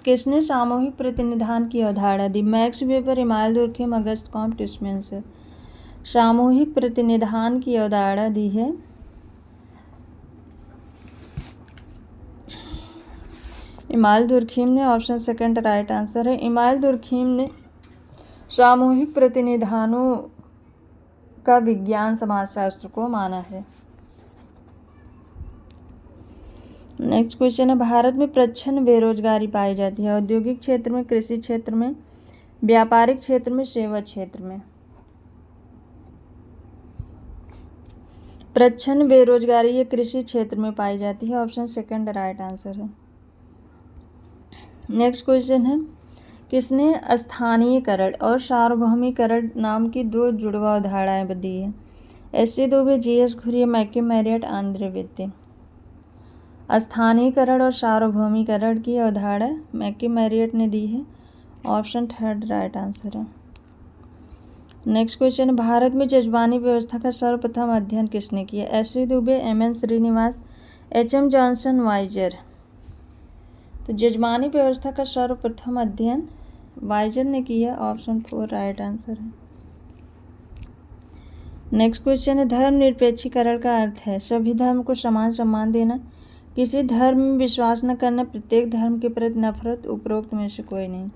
किसने सामूहिक प्रतिनिधान की अवधारणा दी? मैक्स वेबर, इमानुएल दुर्खिम, अगस्त कॉम्टे, स्पेंसर। सामूहिक प्रतिनिधान की अवधारणा दी है इमानुएल दुर्खिम ने। ऑप्शन सेकंड राइट आंसर है। इमानुएल दुर्खिम ने सामूहिक प्रतिनिधानों का विज्ञान समाजशास्त्र को माना है। नेक्स्ट क्वेश्चन है, भारत में प्रच्छन्न बेरोजगारी पाई जाती है? औद्योगिक क्षेत्र में, कृषि क्षेत्र में, व्यापारिक क्षेत्र में, सेवा क्षेत्र में। प्रच्छन्न बेरोजगारी ये कृषि क्षेत्र में पाई जाती है। ऑप्शन सेकंड राइट आंसर है। नेक्स्ट क्वेश्चन है, किसने स्थानीयकरण और सार्वभौमिकरण नाम की दो जुड़वा अवधारणाएं दी है? S C. Dube, G S. Ghurye, McKim Marriott, Andre वित्ते। स्थानीयकरण और सार्वभौमिकरण की अवधारणा मैक्यू मैरियट ने दी है। ऑप्शन थर्ड राइट आंसर है। नेक्स्ट क्वेश्चन, भारत में जजमानी व्यवस्था का सर्वप्रथम अध्ययन किसने किया? S C. Dube, M N. Srinivas, H M. Johnson, Wiser. तो जजमानी व्यवस्था का सर्वप्रथम अध्ययन वाइजर ने किया। ऑप्शन 4 राइट आंसर है। नेक्स्ट क्वेश्चन है, धर्मनिरपेक्षीकरण का अर्थ है सभी धर्म को समान सम्मान देना, किसी धर्म में विश्वास न करना, प्रत्येक धर्म के प्रति नफरत, उपरोक्त में से कोई नहीं।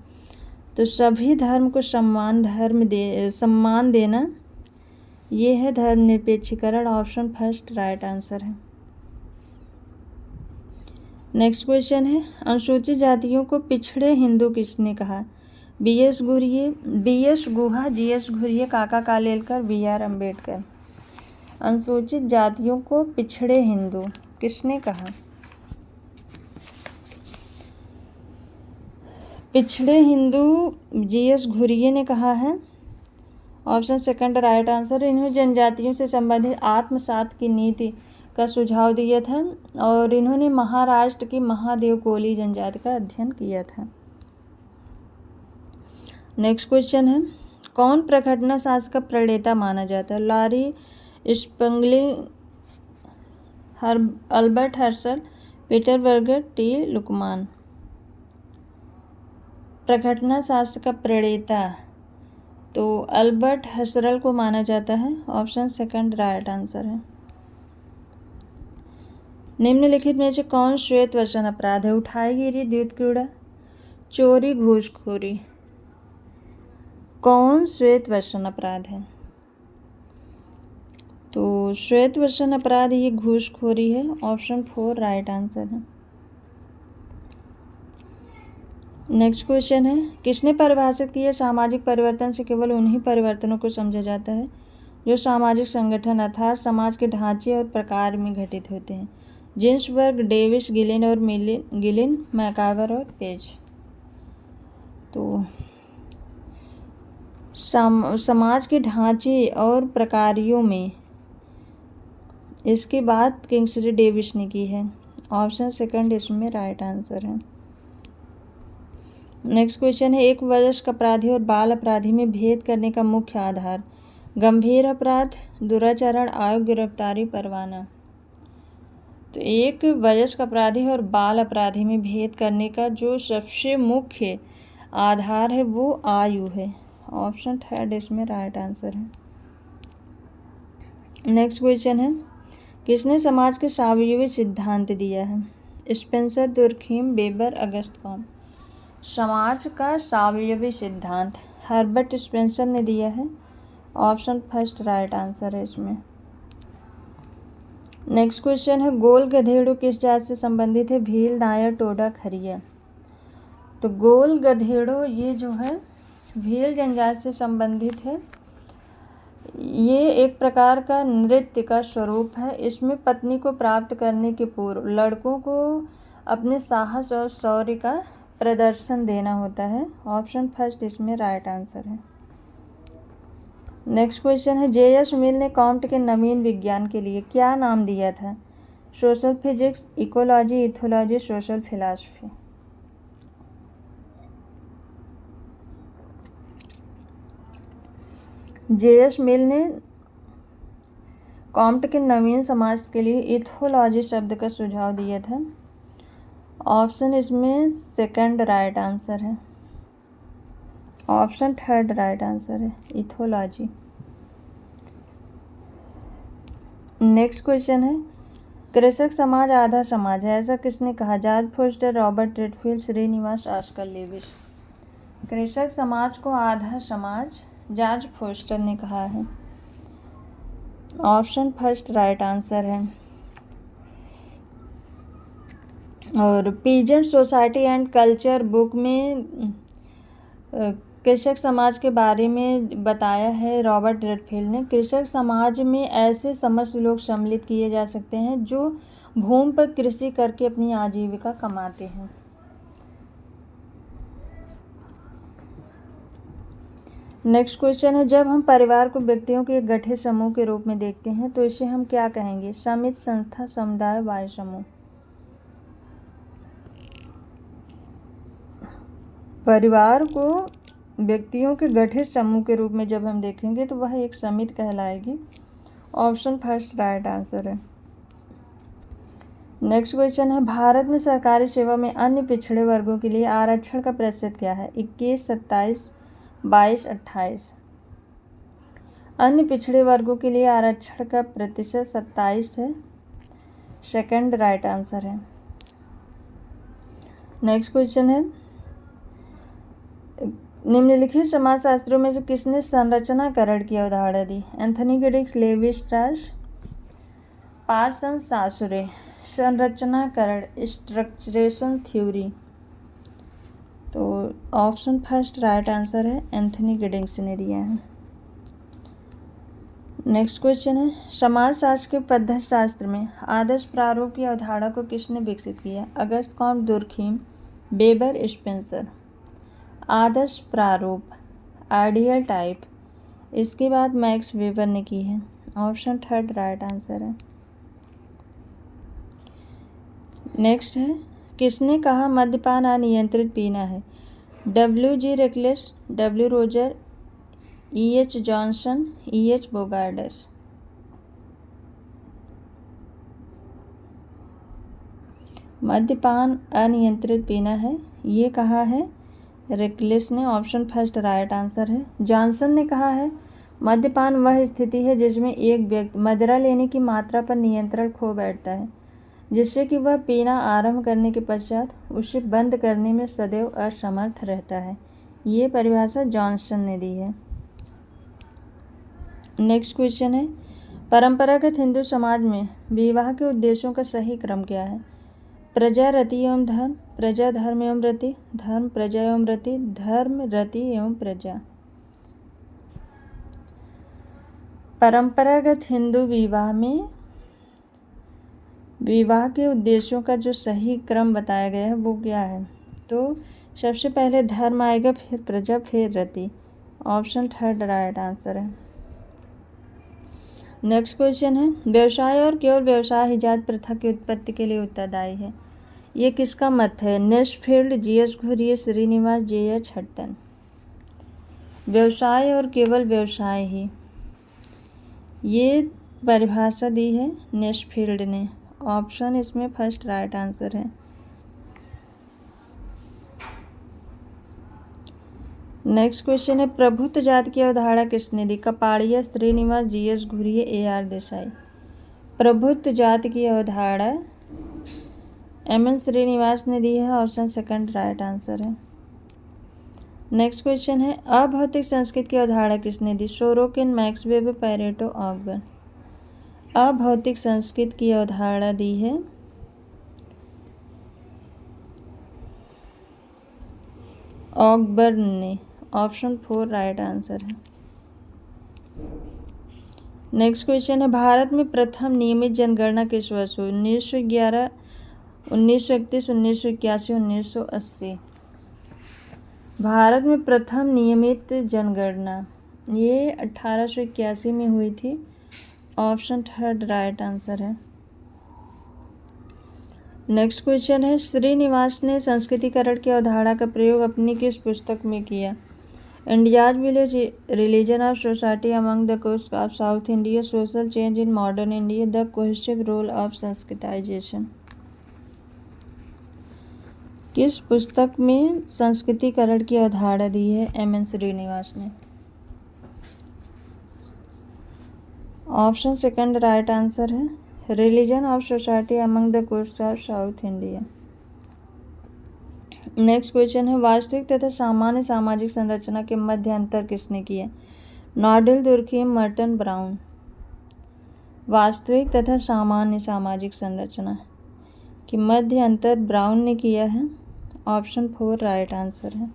तो सभी धर्म को सम्मान देना, ये है धर्मनिरपेक्षीकरण। ऑप्शन फर्स्ट राइट आंसर है। नेक्स्ट क्वेश्चन है, अनुसूचित जातियों को पिछड़े हिंदू किसने कहा? बी.एस. गुहा, जी.एस. घुरिये, काका कालेलकर, बी.आर. अम्बेडकर। अनुसूचित जातियों को पिछड़े हिंदू किसने कहा? पिछड़े हिंदू जी.एस. घुरिये ने कहा है। Option second right answer. इन्होंने जनजातियों से संबंधित आत्मसात की नीति का सुझाव दिया था और इन्होंने महाराष्ट्र की महादेव कोली जनजाति का अध्ययन किया था। नेक्स्ट क्वेश्चन है, कौन प्रघटना शास्त्र का प्रणेता माना जाता है? Laurie Spangling, Albert Herschel, Peter Berger, T. Luckmann. प्रघटना शास्त्र का प्रणेता तो अल्बर्ट हर्सल को माना जाता है। ऑप्शन सेकंड राइट आंसर है। निम्नलिखित में से कौन श्वेत वसन अपराध है? उठाईगिरी, द्वैत क्रीड़ा, चोरी, घूसखोरी। कौन श्वेत वसन अपराध है? तो श्वेत वसन अपराध ये घूसखोरी है। ऑप्शन 4 राइट आंसर है। नेक्स्ट क्वेश्चन है, किसने परिभाषित किया सामाजिक परिवर्तन से केवल उन्हीं परिवर्तनों को समझा जाता है जो सामाजिक संगठन अर्थात समाज के ढांचे और प्रकार में घटित होते हैं? जिन्सबर्ग, डेविस, गिलिन और गिलिन, मैकावर और पेज। तो समाज के ढांचे और प्रकारों में इसकी बात किंग्सले डेविस ने की है। ऑप्शन सेकंड इसमें राइट आंसर है। नेक्स्ट क्वेश्चन है, एक वयस्क अपराधी और बाल अपराधी में भेद करने का मुख्य आधार गंभीर अपराध, दुराचरण, अयोग्य गिरफ्तारी, परवाना। तो एक वयस्क अपराधी और बाल अपराधी में भेद करने का जो सबसे मुख्य आधार है वो आयु है। ऑप्शन थर्ड इसमें राइट आंसर है। नेक्स्ट क्वेश्चन है, किसने समाज के स्वावयवी सिद्धांत दिया है? Spencer, Durkheim, weber, Auguste Comte. समाज का स्वावयवी सिद्धांत हर्बर्ट स्पेंसर ने दिया है। ऑप्शन फर्स्ट राइट आंसर है इसमें। नेक्स्ट क्वेश्चन है, गोल गधेड़ू किस जात से संबंधित है? भील, नायर, टोडा, खरिया। तो गोल गधेड़ू ये जो है भील जनजाति से संबंधित है। ये एक प्रकार का नृत्य का स्वरूप है। इसमें पत्नी को प्राप्त करने के पूर्व लड़कों को अपने साहस और शौर्य का प्रदर्शन देना होता है। ऑप्शन फर्स्ट इसमें राइट आंसर है। नेक्स्ट क्वेश्चन है, जे.एस. मिल ने कॉम्ट के नवीन विज्ञान के लिए क्या नाम दिया था? Social physics, ecology, ethology, social philosophy. J S. Mill ने कॉम्ट के नवीन समाज के लिए इथोलॉजी शब्द का सुझाव दिया था। ऑप्शन इसमें सेकंड राइट आंसर है। ऑप्शन थर्ड राइट आंसर है, इथोलॉजी। नेक्स्ट क्वेश्चन है, कृषक समाज आधा समाज है ऐसा किसने कहा? George Foster, Robert Redfield, Srinivas Oscar Lewis. कृषक समाज को आधा समाज जॉर्ज फोस्टर ने कहा है। ऑप्शन फर्स्ट राइट आंसर है। और peasant society and culture book में कृषक समाज के बारे में बताया है रॉबर्ट रेडफील्ड ने। कृषक समाज में ऐसे समस्त लोग सम्मिलित किए जा सकते हैं जो भूमि पर कृषि करके अपनी आजीविका कमाते हैं। नेक्स्ट क्वेश्चन है, जब हम परिवार को व्यक्तियों के एक गठित समूह के रूप में देखते हैं तो इसे हम क्या कहेंगे? समिति, संस्था, समुदाय, वायु समूह। परिवार को व्यक्तियों के गठित समूह के रूप में जब हम देखेंगे तो वह एक समिति कहलाएगी। ऑप्शन फर्स्ट राइट आंसर है। नेक्स्ट क्वेश्चन है, भारत में सरकारी सेवा में अन्य पिछड़े वर्गों के लिए आरक्षण का प्रतिशत क्या है? 21, 27, 22, 28। अन्य पिछड़े वर्गों के लिए आरक्षण का प्रतिशत 27 है। सेकंड राइट आंसर है। नेक्स्ट क्वेश्चन है, निम्नलिखित समाजशास्त्रों में से किसने संरचनाकरण की अवधारणा दी? Anthony Giddings, levy स्ट्रास, Parsons, सासुरे। संरचनाकरण, स्ट्रक्चरेशन theory. तो ऑप्शन फर्स्ट राइट आंसर है, एंथनी गिडिंग्स ने दिया है। नेक्स्ट क्वेश्चन है, समाजशास्त्र के पद्धति शास्त्र में आदर्श प्रारूप की अवधारणा को किसने विकसित किया? August Comte, Durkheim, weber, Spencer. आदर्श प्रारूप, आइडियल टाइप, इसके बाद मैक्स वेबर ने की है। ऑप्शन थर्ड राइट आंसर है। नेक्स्ट है, किसने कहा मद्यपान अनियंत्रित पीना है? W.G. Reckless, W. Roger, E.H. Johnson, E.H. Bogardus. मद्यपान अनियंत्रित पीना है ये कहा है रेकलेस ने। ऑप्शन फर्स्ट राइट आंसर है। जॉनसन ने कहा है मद्यपान वह स्थिति है जिसमें एक व्यक्ति मदिरा लेने की मात्रा पर नियंत्रण खो बैठता है जिससे कि वह पीना आरंभ करने के पश्चात उसे बंद करने में सदैव असमर्थ रहता है। ये परिभाषा जॉनसन ने दी है। नेक्स्ट क्वेश्चन है, परंपरागत हिंदू समाज में विवाह के उद्देश्यों का सही क्रम क्या है? प्रजा, रति एवं धर्म, प्रजा, धर्म एवं रति, धर्म, प्रजा एवं रति, धर्म, रति एवं प्रजा। परंपरागत हिंदू विवाह में विवाह के उद्देश्यों का जो सही क्रम बताया गया है वो क्या है? तो सबसे पहले धर्म आएगा, फिर प्रजा, फिर रति। ऑप्शन थर्ड राइट आंसर है। नेक्स्ट क्वेश्चन है, व्यवसाय और केवल व्यवसाय ही जात प्रथा की उत्पत्ति के लिए उत्तरदायी है। ये किसका मत है? Nesfield, G S Ghurye, Srinivas, J H. Hutton. व्यवसाय और केवल व्यवसाय ही, ये परिभाषा दी है नेस्फील्ड ने। ऑप्शन इसमें फर्स्ट राइट आंसर है। नेक्स्ट क्वेश्चन है, प्रभुत्व जाति की अवधारणा किसने दी? Kapadia, Srinivas, G S Ghurye, A R. देसाई। प्रभुत्व जाति की अवधारणा एम.एन. श्रीनिवास ने दी है। ऑप्शन सेकंड राइट आंसर है। नेक्स्ट क्वेश्चन है, अभौतिक संस्कृति की अवधारणा किसने दी? Sorokin, Max Weber, Pareto, Ogburn. अभौतिक संस्कृति की अवधारणा दी है ऑकबर्न ने। ऑप्शन फोर राइट आंसर है। नेक्स्ट क्वेश्चन है, भारत में प्रथम नियमित जनगणना किस वर्ष हुई? 1911, 1931, 1981, 1980। भारत में प्रथम नियमित जनगणना ये 1881 में हुई थी। ऑप्शन थर्ड राइट आंसर है। नेक्स्ट क्वेश्चन है, श्रीनिवास ने संस्कृतिकरण की अवधारणा का प्रयोग अपनी किस पुस्तक में किया? India's village, religion of society among the coast of south India, social change in modern India, the cohesive role of Sanskritization. किस पुस्तक में संस्कृतिकरण की अवधारणा दी है एम.एन. श्रीनिवास ने? ऑप्शन सेकंड राइट आंसर है, religion of society among the coast of south India. Next question है, वास्तविक तथा सामान्य सामाजिक संरचना के मध्य अंतर किसने किया? नॉर्डल, दुर्खीम, मर्टन, ब्राउन। वास्तविक तथा सामान्य सामाजिक संरचना के मध्य अंतर ब्राउन ने किया है। ऑप्शन फोर राइट आंसर है।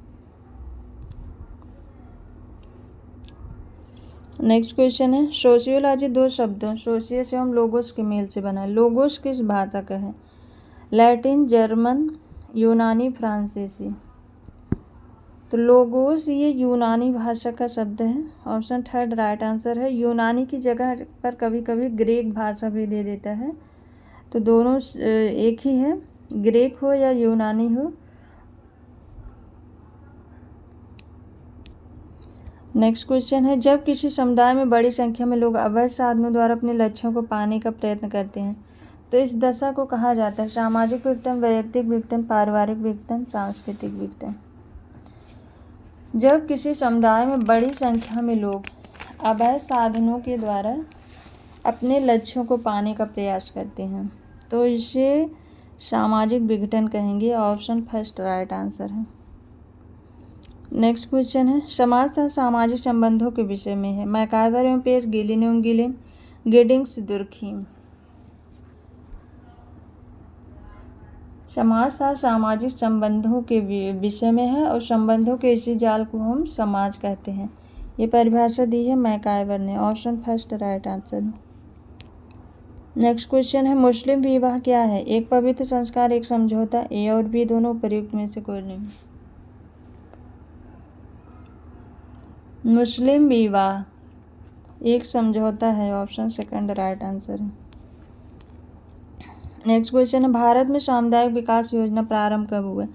नेक्स्ट क्वेश्चन है, सोशियोलॉजी दो शब्दों सोशियस एवं लोगोस के मेल से बना है। लोगोस किस भाषा का है? लैटिन, जर्मन, यूनानी, फ्रांसीसी। तो लोगोस ये यूनानी भाषा का शब्द है। ऑप्शन थर्ड राइट आंसर है। यूनानी की जगह पर कभी कभी ग्रीक भाषा भी दे देता है, तो दोनों एक ही है, ग्रीक हो या यूनानी हो। नेक्स्ट क्वेश्चन है, जब किसी समुदाय में बड़ी संख्या में लोग अवैध साधनों द्वारा अपने लक्ष्यों को पाने का प्रयत्न करते हैं तो इस दशा को कहा जाता है? सामाजिक विघटन, वैयक्तिक विघटन, पारिवारिक विघटन, सांस्कृतिक विघटन। जब किसी समुदाय में बड़ी संख्या में लोग अवैध साधनों के द्वारा अपने लक्ष्यों को पाने का प्रयास करते हैं तो इसे सामाजिक विघटन कहेंगे। ऑप्शन फर्स्ट राइट आंसर है। नेक्स्ट क्वेश्चन है, समाज तथा सामाजिक संबंधों के विषय में है। मैकाइवर एवं पेज, गिलिन एवं गिलिन, गिडिंग्स, दुर्खीम। समाज तथा सामाजिक संबंधों के विषय में है और संबंधों के इसी जाल को हम समाज कहते हैं। ये परिभाषा दी है मैकाइवर ने। ऑप्शन फर्स्ट राइट आंसर है। नेक्स्ट क्वेश्चन है, मुस्लिम विवाह क्या है? एक पवित्र संस्कार, एक समझौता, ए और बी दोनों उपयुक्त में से कोई नहीं। मुस्लिम विवाह एक समझौता है। ऑप्शन सेकंड राइट आंसर है। नेक्स्ट क्वेश्चन है, भारत में सामुदायिक विकास योजना प्रारंभ कब हुआ?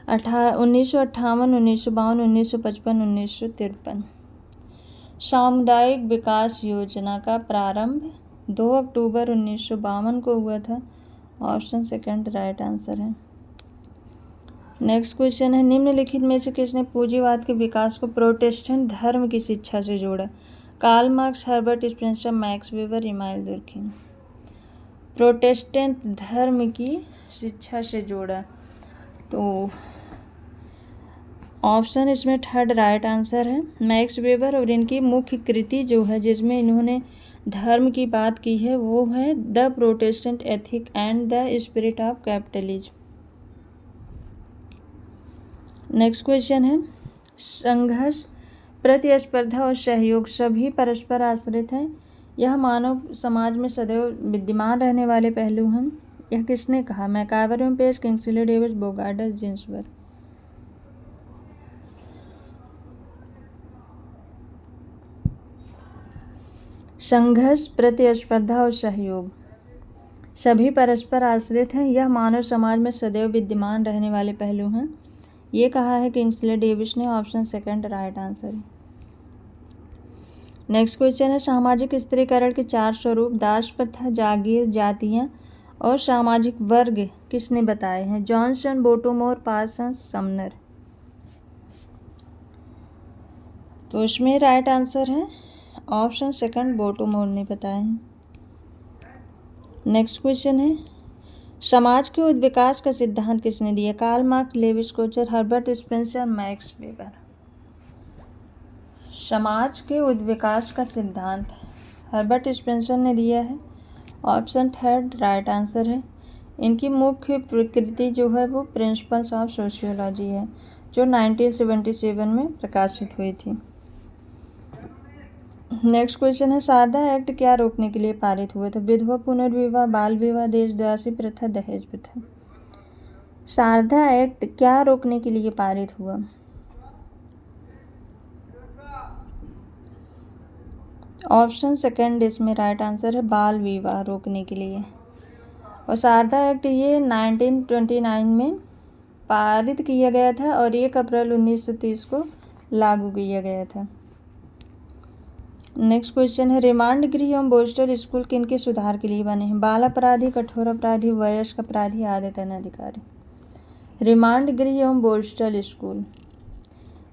1958, 1952, 1955, 1953। सामुदायिक विकास योजना का प्रारंभ 2 अक्टूबर 1952 को हुआ था। ऑप्शन सेकंड राइट आंसर है। नेक्स्ट क्वेश्चन है, निम्नलिखित में से किसने पूंजीवाद के विकास को प्रोटेस्टेंट धर्म की शिक्षा से जोड़ा? Karl Marx, Herbert Spencer, Max Weber, Emmanuel Durkheim. Protestant धर्म की शिक्षा से जोड़ा, तो ऑप्शन इसमें थर्ड राइट आंसर है, मैक्स वेबर। और इनकी मुख्य कृति जो है जिसमें इन्होंने धर्म की बात की है वो है the Protestant ethic and the spirit of capitalism. Next question है, संघर्ष, प्रतिस्पर्धा और सहयोग सभी परस्पर आश्रित हैं। यह मानव समाज में सदैव विद्यमान रहने वाले पहलू हैं। यह किसने कहा? MacIver, page, Kingsley Davis, Bogardus, Ginsburg. संघर्ष, प्रतिस्पर्धा और सहयोग सभी परस्पर आश्रित हैं। यह मानव समाज में सदैव विद्यमान रहने वाले पहलू हैं। ये कहा है किंग्सले डेविस ने। ऑप्शन सेकंड राइट आंसर है। नेक्स्ट क्वेश्चन है सामाजिक स्त्रीकरण के 4 स्वरूप दास प्रथा, जागीर, जातियाँ और सामाजिक वर्ग किसने बताए हैं? Johnson, Bottomore, Parsons, Sumner. तो इसमें राइट आंसर है ऑप्शन सेकंड बोटोमोर ने बताए हैं। नेक्स्ट क्वेश्चन है समाज के उद्विकास का सिद्धांत किसने दिया? Karl Marx, Levi Scotcher, Herbert Spencer, Max Weber. समाज के उद्विकास का सिद्धांत हर्बर्ट स्पेंसर ने दिया है। ऑप्शन थर्ड राइट आंसर है। इनकी मुख्य प्रकृति जो है वो प्रिंसिपल्स ऑफ सोशियोलॉजी है, जो 1977 में प्रकाशित हुई थी। नेक्स्ट क्वेश्चन है शारदा एक्ट क्या रोकने के लिए पारित हुआ था? विधवा पुनर्विवाह, बाल विवाह, देशदासी प्रथा, दहेज प्रथा। शारदा एक्ट क्या रोकने के लिए पारित हुआ? ऑप्शन सेकंड इसमें राइट आंसर है, बाल विवाह रोकने के लिए। और शारदा एक्ट ये 1929 में पारित किया गया था और 1 अप्रैल 1930 को लागू किया गया था। नेक्स्ट क्वेश्चन है रिमांड गृह एवं बोस्टल स्कूल किनके सुधार के लिए बने हैं? बाल अपराधी, कठोर अपराधी, वयस्क अपराधी, आदतन अधिकारी। रिमांड गृह एवं बोस्टल स्कूल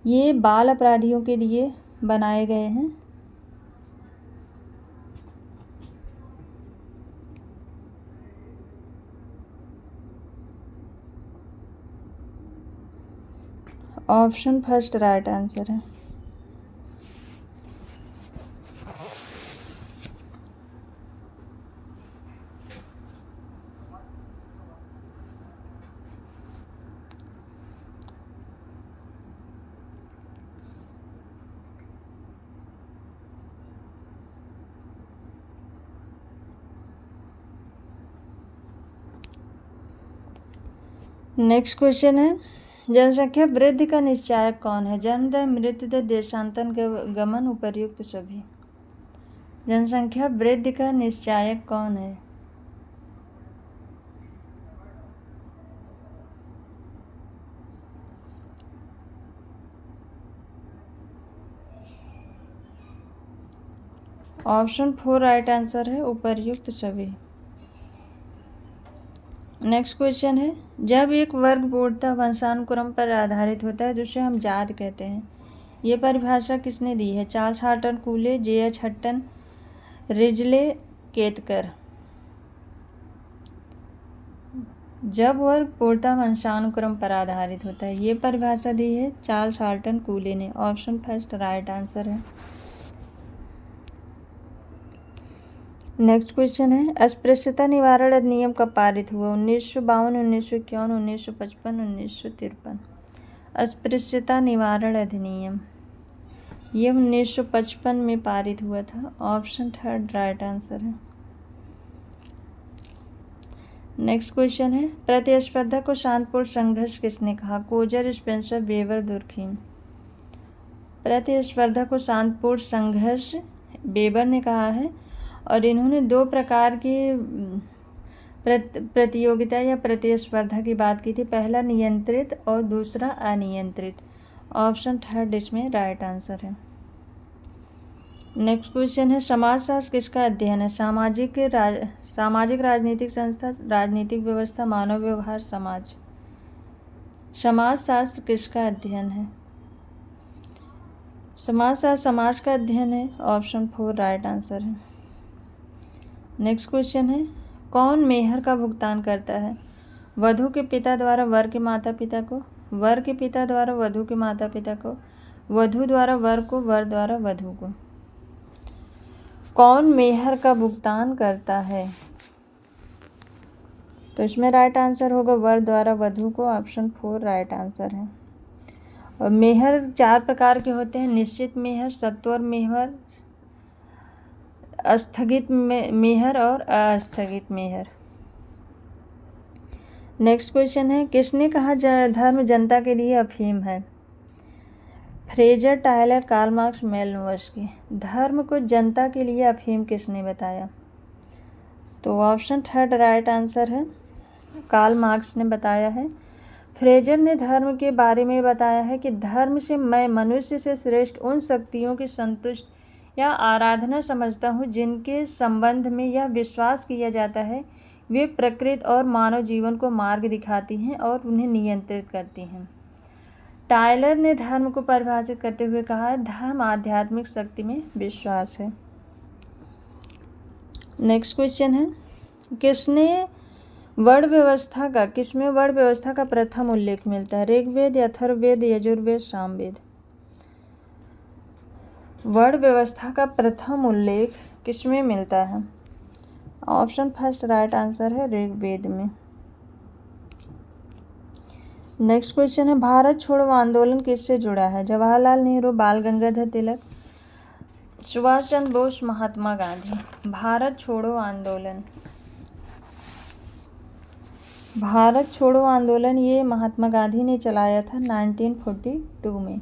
ये बाल अपराधियों के लिए बनाए गए हैं। ऑप्शन फर्स्ट राइट आंसर है। नेक्स्ट क्वेश्चन है जनसंख्या वृद्धि का निश्चायक कौन है? जन्म दर, मृत्यु दर, देशांतर गमन, उपर्युक्त सभी। जनसंख्या वृद्धि का निश्चायक कौन है? ऑप्शन 4 राइट आंसर है, उपर्युक्त सभी। नेक्स्ट क्वेश्चन है जब एक वर्ग पूर्णतः वंशानुक्रम पर आधारित होता है जिसे हम जात कहते हैं, ये परिभाषा किसने दी है? Charles Horton कूले, J.H. Hutton, Risley, Ketkar. जब वर्ग पूर्णतः वंशानुक्रम पर आधारित होता है, ये परिभाषा दी है चार्ल्स हार्टन कूले ने। ऑप्शन फर्स्ट राइट आंसर है। नेक्स्ट क्वेश्चन है अस्पृश्यता निवारण अधिनियम कब पारित हुआ? 1952, 1951, 1955, 1953। अस्पृश्यता निवारण अधिनियम ये 1955 में पारित हुआ था। ऑप्शन थर्ड राइट आंसर है। नेक्स्ट क्वेश्चन है प्रतिस्पर्धा को शांतिपूर्ण संघर्ष किसने कहा? Coser, Spencer, weber, Durkheim. प्रतिस्पर्धा को शांतिपूर्ण संघर्ष वेबर ने कहा है और इन्होंने 2 प्रकार की प्रतियोगिता या प्रतिस्पर्धा की बात की थी, पहला नियंत्रित और दूसरा अनियंत्रित। ऑप्शन थर्ड इसमें राइट आंसर है। नेक्स्ट क्वेश्चन है समाजशास्त्र किसका अध्ययन है? सामाजिक राजनीतिक संस्था, राजनीतिक व्यवस्था, मानव व्यवहार, समाज। समाजशास्त्र किसका अध्ययन है? समाजशास्त्र समाज का अध्ययन है। ऑप्शन 4 राइट आंसर है। नेक्स्ट क्वेश्चन है कौन मेहर का भुगतान करता है? वधू के पिता द्वारा वर के माता पिता को, वर के पिता द्वारा वधू के माता पिता को, वधू द्वारा वर को, वर द्वारा वधू को। कौन मेहर का भुगतान करता है? तो इसमें राइट आंसर होगा वर द्वारा वधू को। ऑप्शन 4 राइट आंसर है। और मेहर 4 प्रकार के होते हैं, निश्चित मेहर, सत्वर मेहर, स्थगित मेहर और अस्थगित मेहर। नेक्स्ट क्वेश्चन है, किसने कहा धर्म जनता के लिए अफीम है? Frazer, Tylor, Karl Marx, Malinowski. धर्म को जनता के लिए अफीम किसने बताया? तो ऑप्शन थर्ड राइट आंसर है, कार्ल मार्क्स ने बताया है। फ्रेजर ने धर्म के बारे में बताया है कि धर्म से मैं मनुष्य से श्रेष्ठ उन शक्तियों की संतुष्ट या आराधना समझता हूँ जिनके संबंध में यह विश्वास किया जाता है वे प्रकृति और मानव जीवन को मार्ग दिखाती हैं और उन्हें नियंत्रित करती हैं। टायलर ने धर्म को परिभाषित करते हुए कहा है, धर्म आध्यात्मिक शक्ति में विश्वास है। नेक्स्ट क्वेश्चन है, किसमें वर्ण व्यवस्था का प्रथम उल्लेख मिलता है? ऋग्वेद, अथर्ववेद, यजुर्वेद, सामवेद। वर्ण व्यवस्था का प्रथम उल्लेख किसमें मिलता है? ऑप्शन फर्स्ट राइट आंसर है, ऋग्वेद में। नेक्स्ट क्वेश्चन है, भारत छोड़ो आंदोलन किससे जुड़ा है? जवाहरलाल नेहरू, बाल गंगाधर तिलक, सुभाष चंद्र बोस, महात्मा गांधी। भारत छोड़ो आंदोलन ये महात्मा गांधी ने चलाया था 1942 में।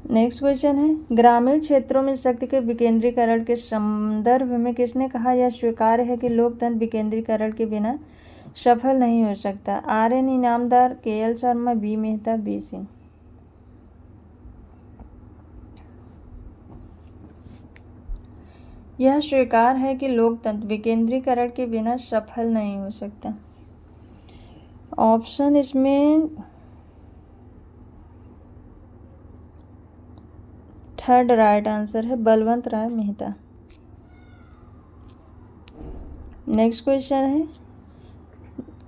नेक्स्ट क्वेश्चन है, ग्रामीण क्षेत्रों में शक्ति के विकेंद्रीकरण के संदर्भ में किसने कहा यह स्वीकार्य है कि लोकतंत्र विकेंद्रीकरण के बिना सफल नहीं हो सकता? RN Inamdar, KL Sharma, B Mehta, B Singh. यह स्वीकार है कि लोकतंत्र विकेंद्रीकरण के बिना सफल नहीं हो सकता। ऑप्शन इसमें थर्ड राइट आंसर है, बलवंत राय मेहता। नेक्स्ट क्वेश्चन है,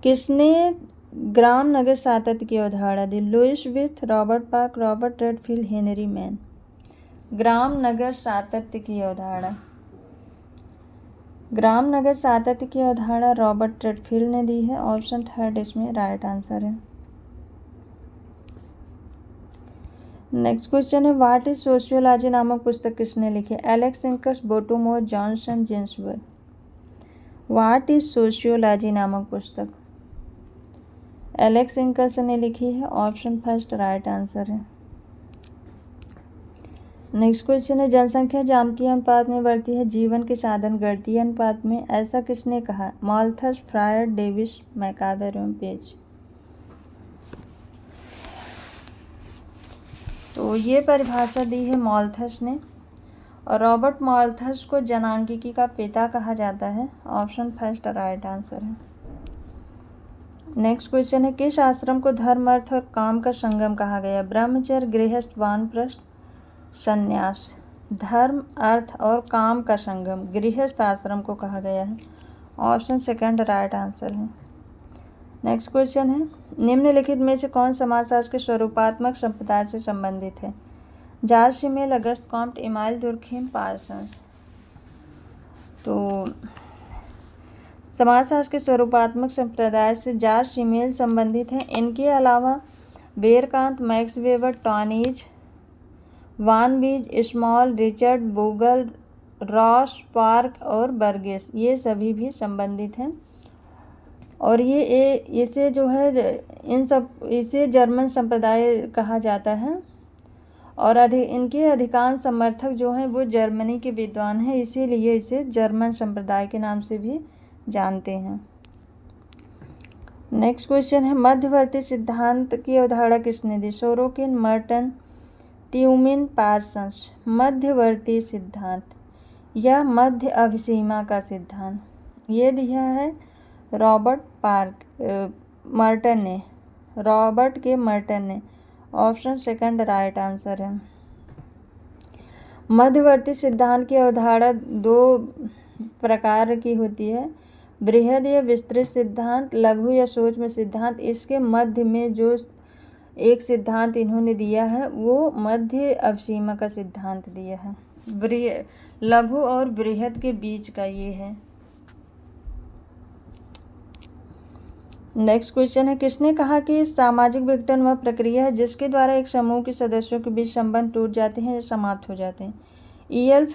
किसने ग्राम नगर सातत्य की अवधारणा दी? Louis Wirth, Robert Park, Robert Redfield, Henry Maine. ग्राम नगर सातत्य की अवधारणा रॉबर्ट रेडफील्ड ने दी है। ऑप्शन थर्ड इसमें राइट आंसर है। नेक्स्ट क्वेश्चन है, व्हाट इज सोशियोलॉजी नामक पुस्तक किसने लिखी? Alex Inkeles, Bottomore, Johnson, Ginsberg. What is sociology नामक पुस्तक एलेक्स सिंकस ने लिखी है। ऑप्शन फर्स्ट राइट आंसर है। नेक्स्ट क्वेश्चन है, जनसंख्या ज्यामितीय अनुपात में बढ़ती है, जीवन के साधन गणितीय अनुपात में, ऐसा किसने कहा? माल्थस, फ्रायर, डेविस, मैकावर एवं पेज। तो ये परिभाषा दी है माल्थस ने, और रॉबर्ट माल्थस को जनांकीकी का पिता कहा जाता है। ऑप्शन फर्स्ट राइट आंसर है। नेक्स्ट क्वेश्चन है, किस आश्रम को धर्म, अर्थ और काम का संगम कहा गया? ब्रह्मचर्य, गृहस्थ, वानप्रस्थ, संन्यास। धर्म, अर्थ और काम का संगम गृहस्थ आश्रम को कहा गया है। ऑप्शन सेकंड राइट आंसर है। नेक्स्ट क्वेश्चन है, निम्नलिखित में से कौन समाजशास्त्र के स्वरूपात्मक संप्रदाय से संबंधित है? George Simmel, Auguste Comte, email Durkheim, Parsons. तो समाजशास्त्र के स्वरूपात्मक संप्रदाय से जॉर्ज सिमेल संबंधित हैं। इनके अलावा बेरकांत, मैक्स वेबर, टॉनीज, वान बीज, small, Richard Bogle, Ross, park और बर्गेस, ये सभी भी संबंधित हैं। और इसे जो है इसे जर्मन संप्रदाय कहा जाता है, और इनके अधिकांश समर्थक जो हैं वो जर्मनी के विद्वान हैं, इसीलिए इसे जर्मन संप्रदाय के नाम से भी जानते हैं। नेक्स्ट क्वेश्चन है, मध्यवर्ती सिद्धांत की अवधारणा किसने दी? Sorokin, Merton, Tumin, Parsons. मध्यवर्ती सिद्धांत या मध्य अभिसीमा का सिद्धांत ये दिया है रॉबर्ट के मर्टन ने। ऑप्शन सेकंड राइट आंसर है। मध्यवर्ती सिद्धांत की अवधारणा दो प्रकार की होती है, बृहद या विस्तृत सिद्धांत, लघु या सूक्ष्म सिद्धांत। इसके मध्य में जो एक सिद्धांत इन्होंने दिया है वो मध्य अवसीमा का सिद्धांत दिया है। लघु और बृहद के बीच का ये है। नेक्स्ट क्वेश्चन है, किसने कहा कि सामाजिक विघटन वह प्रक्रिया है जिसके द्वारा एक समूह के सदस्यों के बीच संबंध टूट जाते हैं या समाप्त हो जाते हैं? EL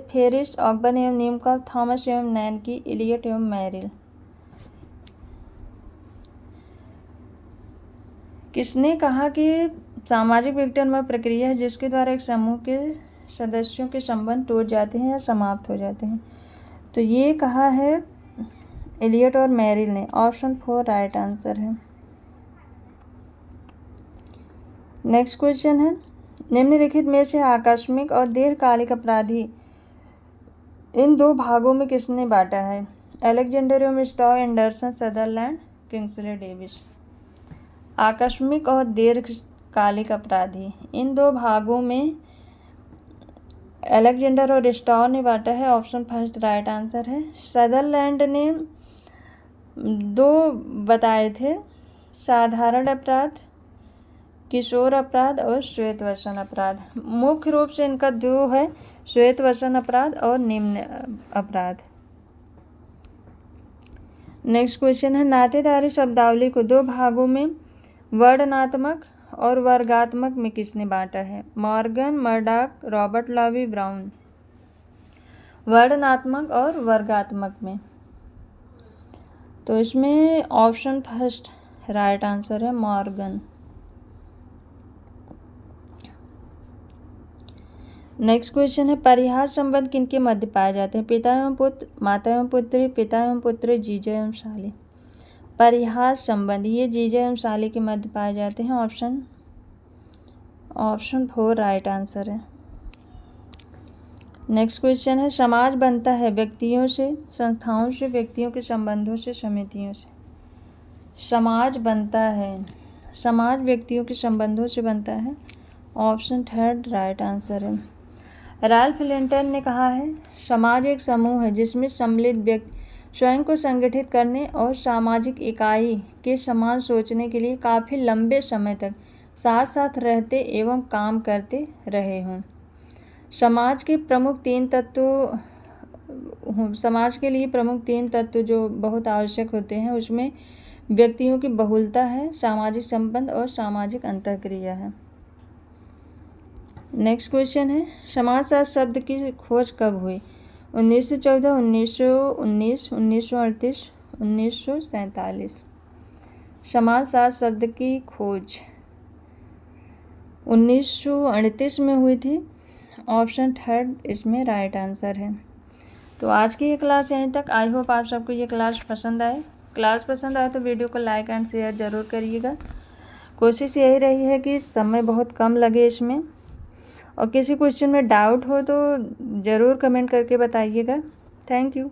फेरिस, ऑकबर्न एवं नीमकॉफ, थॉमस एवं नैनकी, इलियट एवं मैरिल। किसने कहा कि सामाजिक विघटन वह प्रक्रिया है जिसके द्वारा एक समूह के सदस्यों के संबंध टूट जाते हैं या समाप्त हो जाते हैं? तो ये कहा है एलियट और मेरिल ने। ऑप्शन 4 राइट आंसर है। नेक्स्ट क्वेश्चन है, निम्नलिखित में से आकस्मिक और दीर्घकालिक अपराधी इन दो भागों में किसने बांटा है? अलेक्जेंडर मिस्टॉ, एंडरसन, सदरलैंड, किंग्सले डेविस। आकस्मिक और दीर्घकालिक अपराधी इन दो भागों में अलेक्जेंडर और स्टॉ ने बांटा है। ऑप्शन फर्स्ट राइट आंसर है। सदरलैंड ने दो बताए थे, साधारण अपराध, किशोर अपराध और श्वेतवसन अपराध। मुख्य रूप से इनका दो है, श्वेतवसन अपराध और निम्न अपराध। नेक्स्ट क्वेश्चन है, नातेदारी शब्दावली को दो भागों में वर्णनात्मक और वर्गात्मक में किसने बांटा है? Morgan, Murdock, Robert Lowie, Brown. वर्णनात्मक और वर्गात्मक में, तो इसमें ऑप्शन फर्स्ट राइट आंसर है, मॉर्गन। नेक्स्ट क्वेश्चन है, परिहास संबंध किनके मध्य पाए जाते हैं? पिता एवं पुत्र, माता एवं पुत्री, पिता एवं पुत्र, जीजा एवं साली। परिहास संबंध ये जीजा एवं साली के मध्य पाए जाते हैं। ऑप्शन 4 राइट आंसर है। नेक्स्ट क्वेश्चन है, समाज बनता है व्यक्तियों से, संस्थाओं से, व्यक्तियों के संबंधों से, समितियों से। समाज बनता है, समाज व्यक्तियों के संबंधों से बनता है। ऑप्शन 3 राइट आंसर है। राल्फ लिंटन ने कहा है, समाज एक समूह है जिसमें सम्मिलित व्यक्ति स्वयं को संगठित करने और सामाजिक इकाई के समान सोचने के लिए काफ़ी लंबे समय तक साथ साथ रहते एवं काम करते रहे हों। समाज के लिए प्रमुख तीन तत्व जो बहुत आवश्यक होते हैं, उसमें व्यक्तियों की बहुलता है, सामाजिक संबंध और सामाजिक अंतःक्रिया है। नेक्स्ट क्वेश्चन है, समाजशास्त्र शब्द की खोज कब हुई? 1914, 1919, 1938, 1947। समाजशास्त्र शब्द की खोज 1938 में हुई थी। ऑप्शन 3 इसमें राइट आंसर है। तो आज की ये क्लास यहीं तक। आई होप आप सबको ये क्लास पसंद आए। क्लास पसंद आए तो वीडियो को लाइक एंड शेयर ज़रूर करिएगा। कोशिश यही रही है कि समय बहुत कम लगे इसमें, और किसी क्वेश्चन में डाउट हो तो ज़रूर कमेंट करके बताइएगा। Thank you.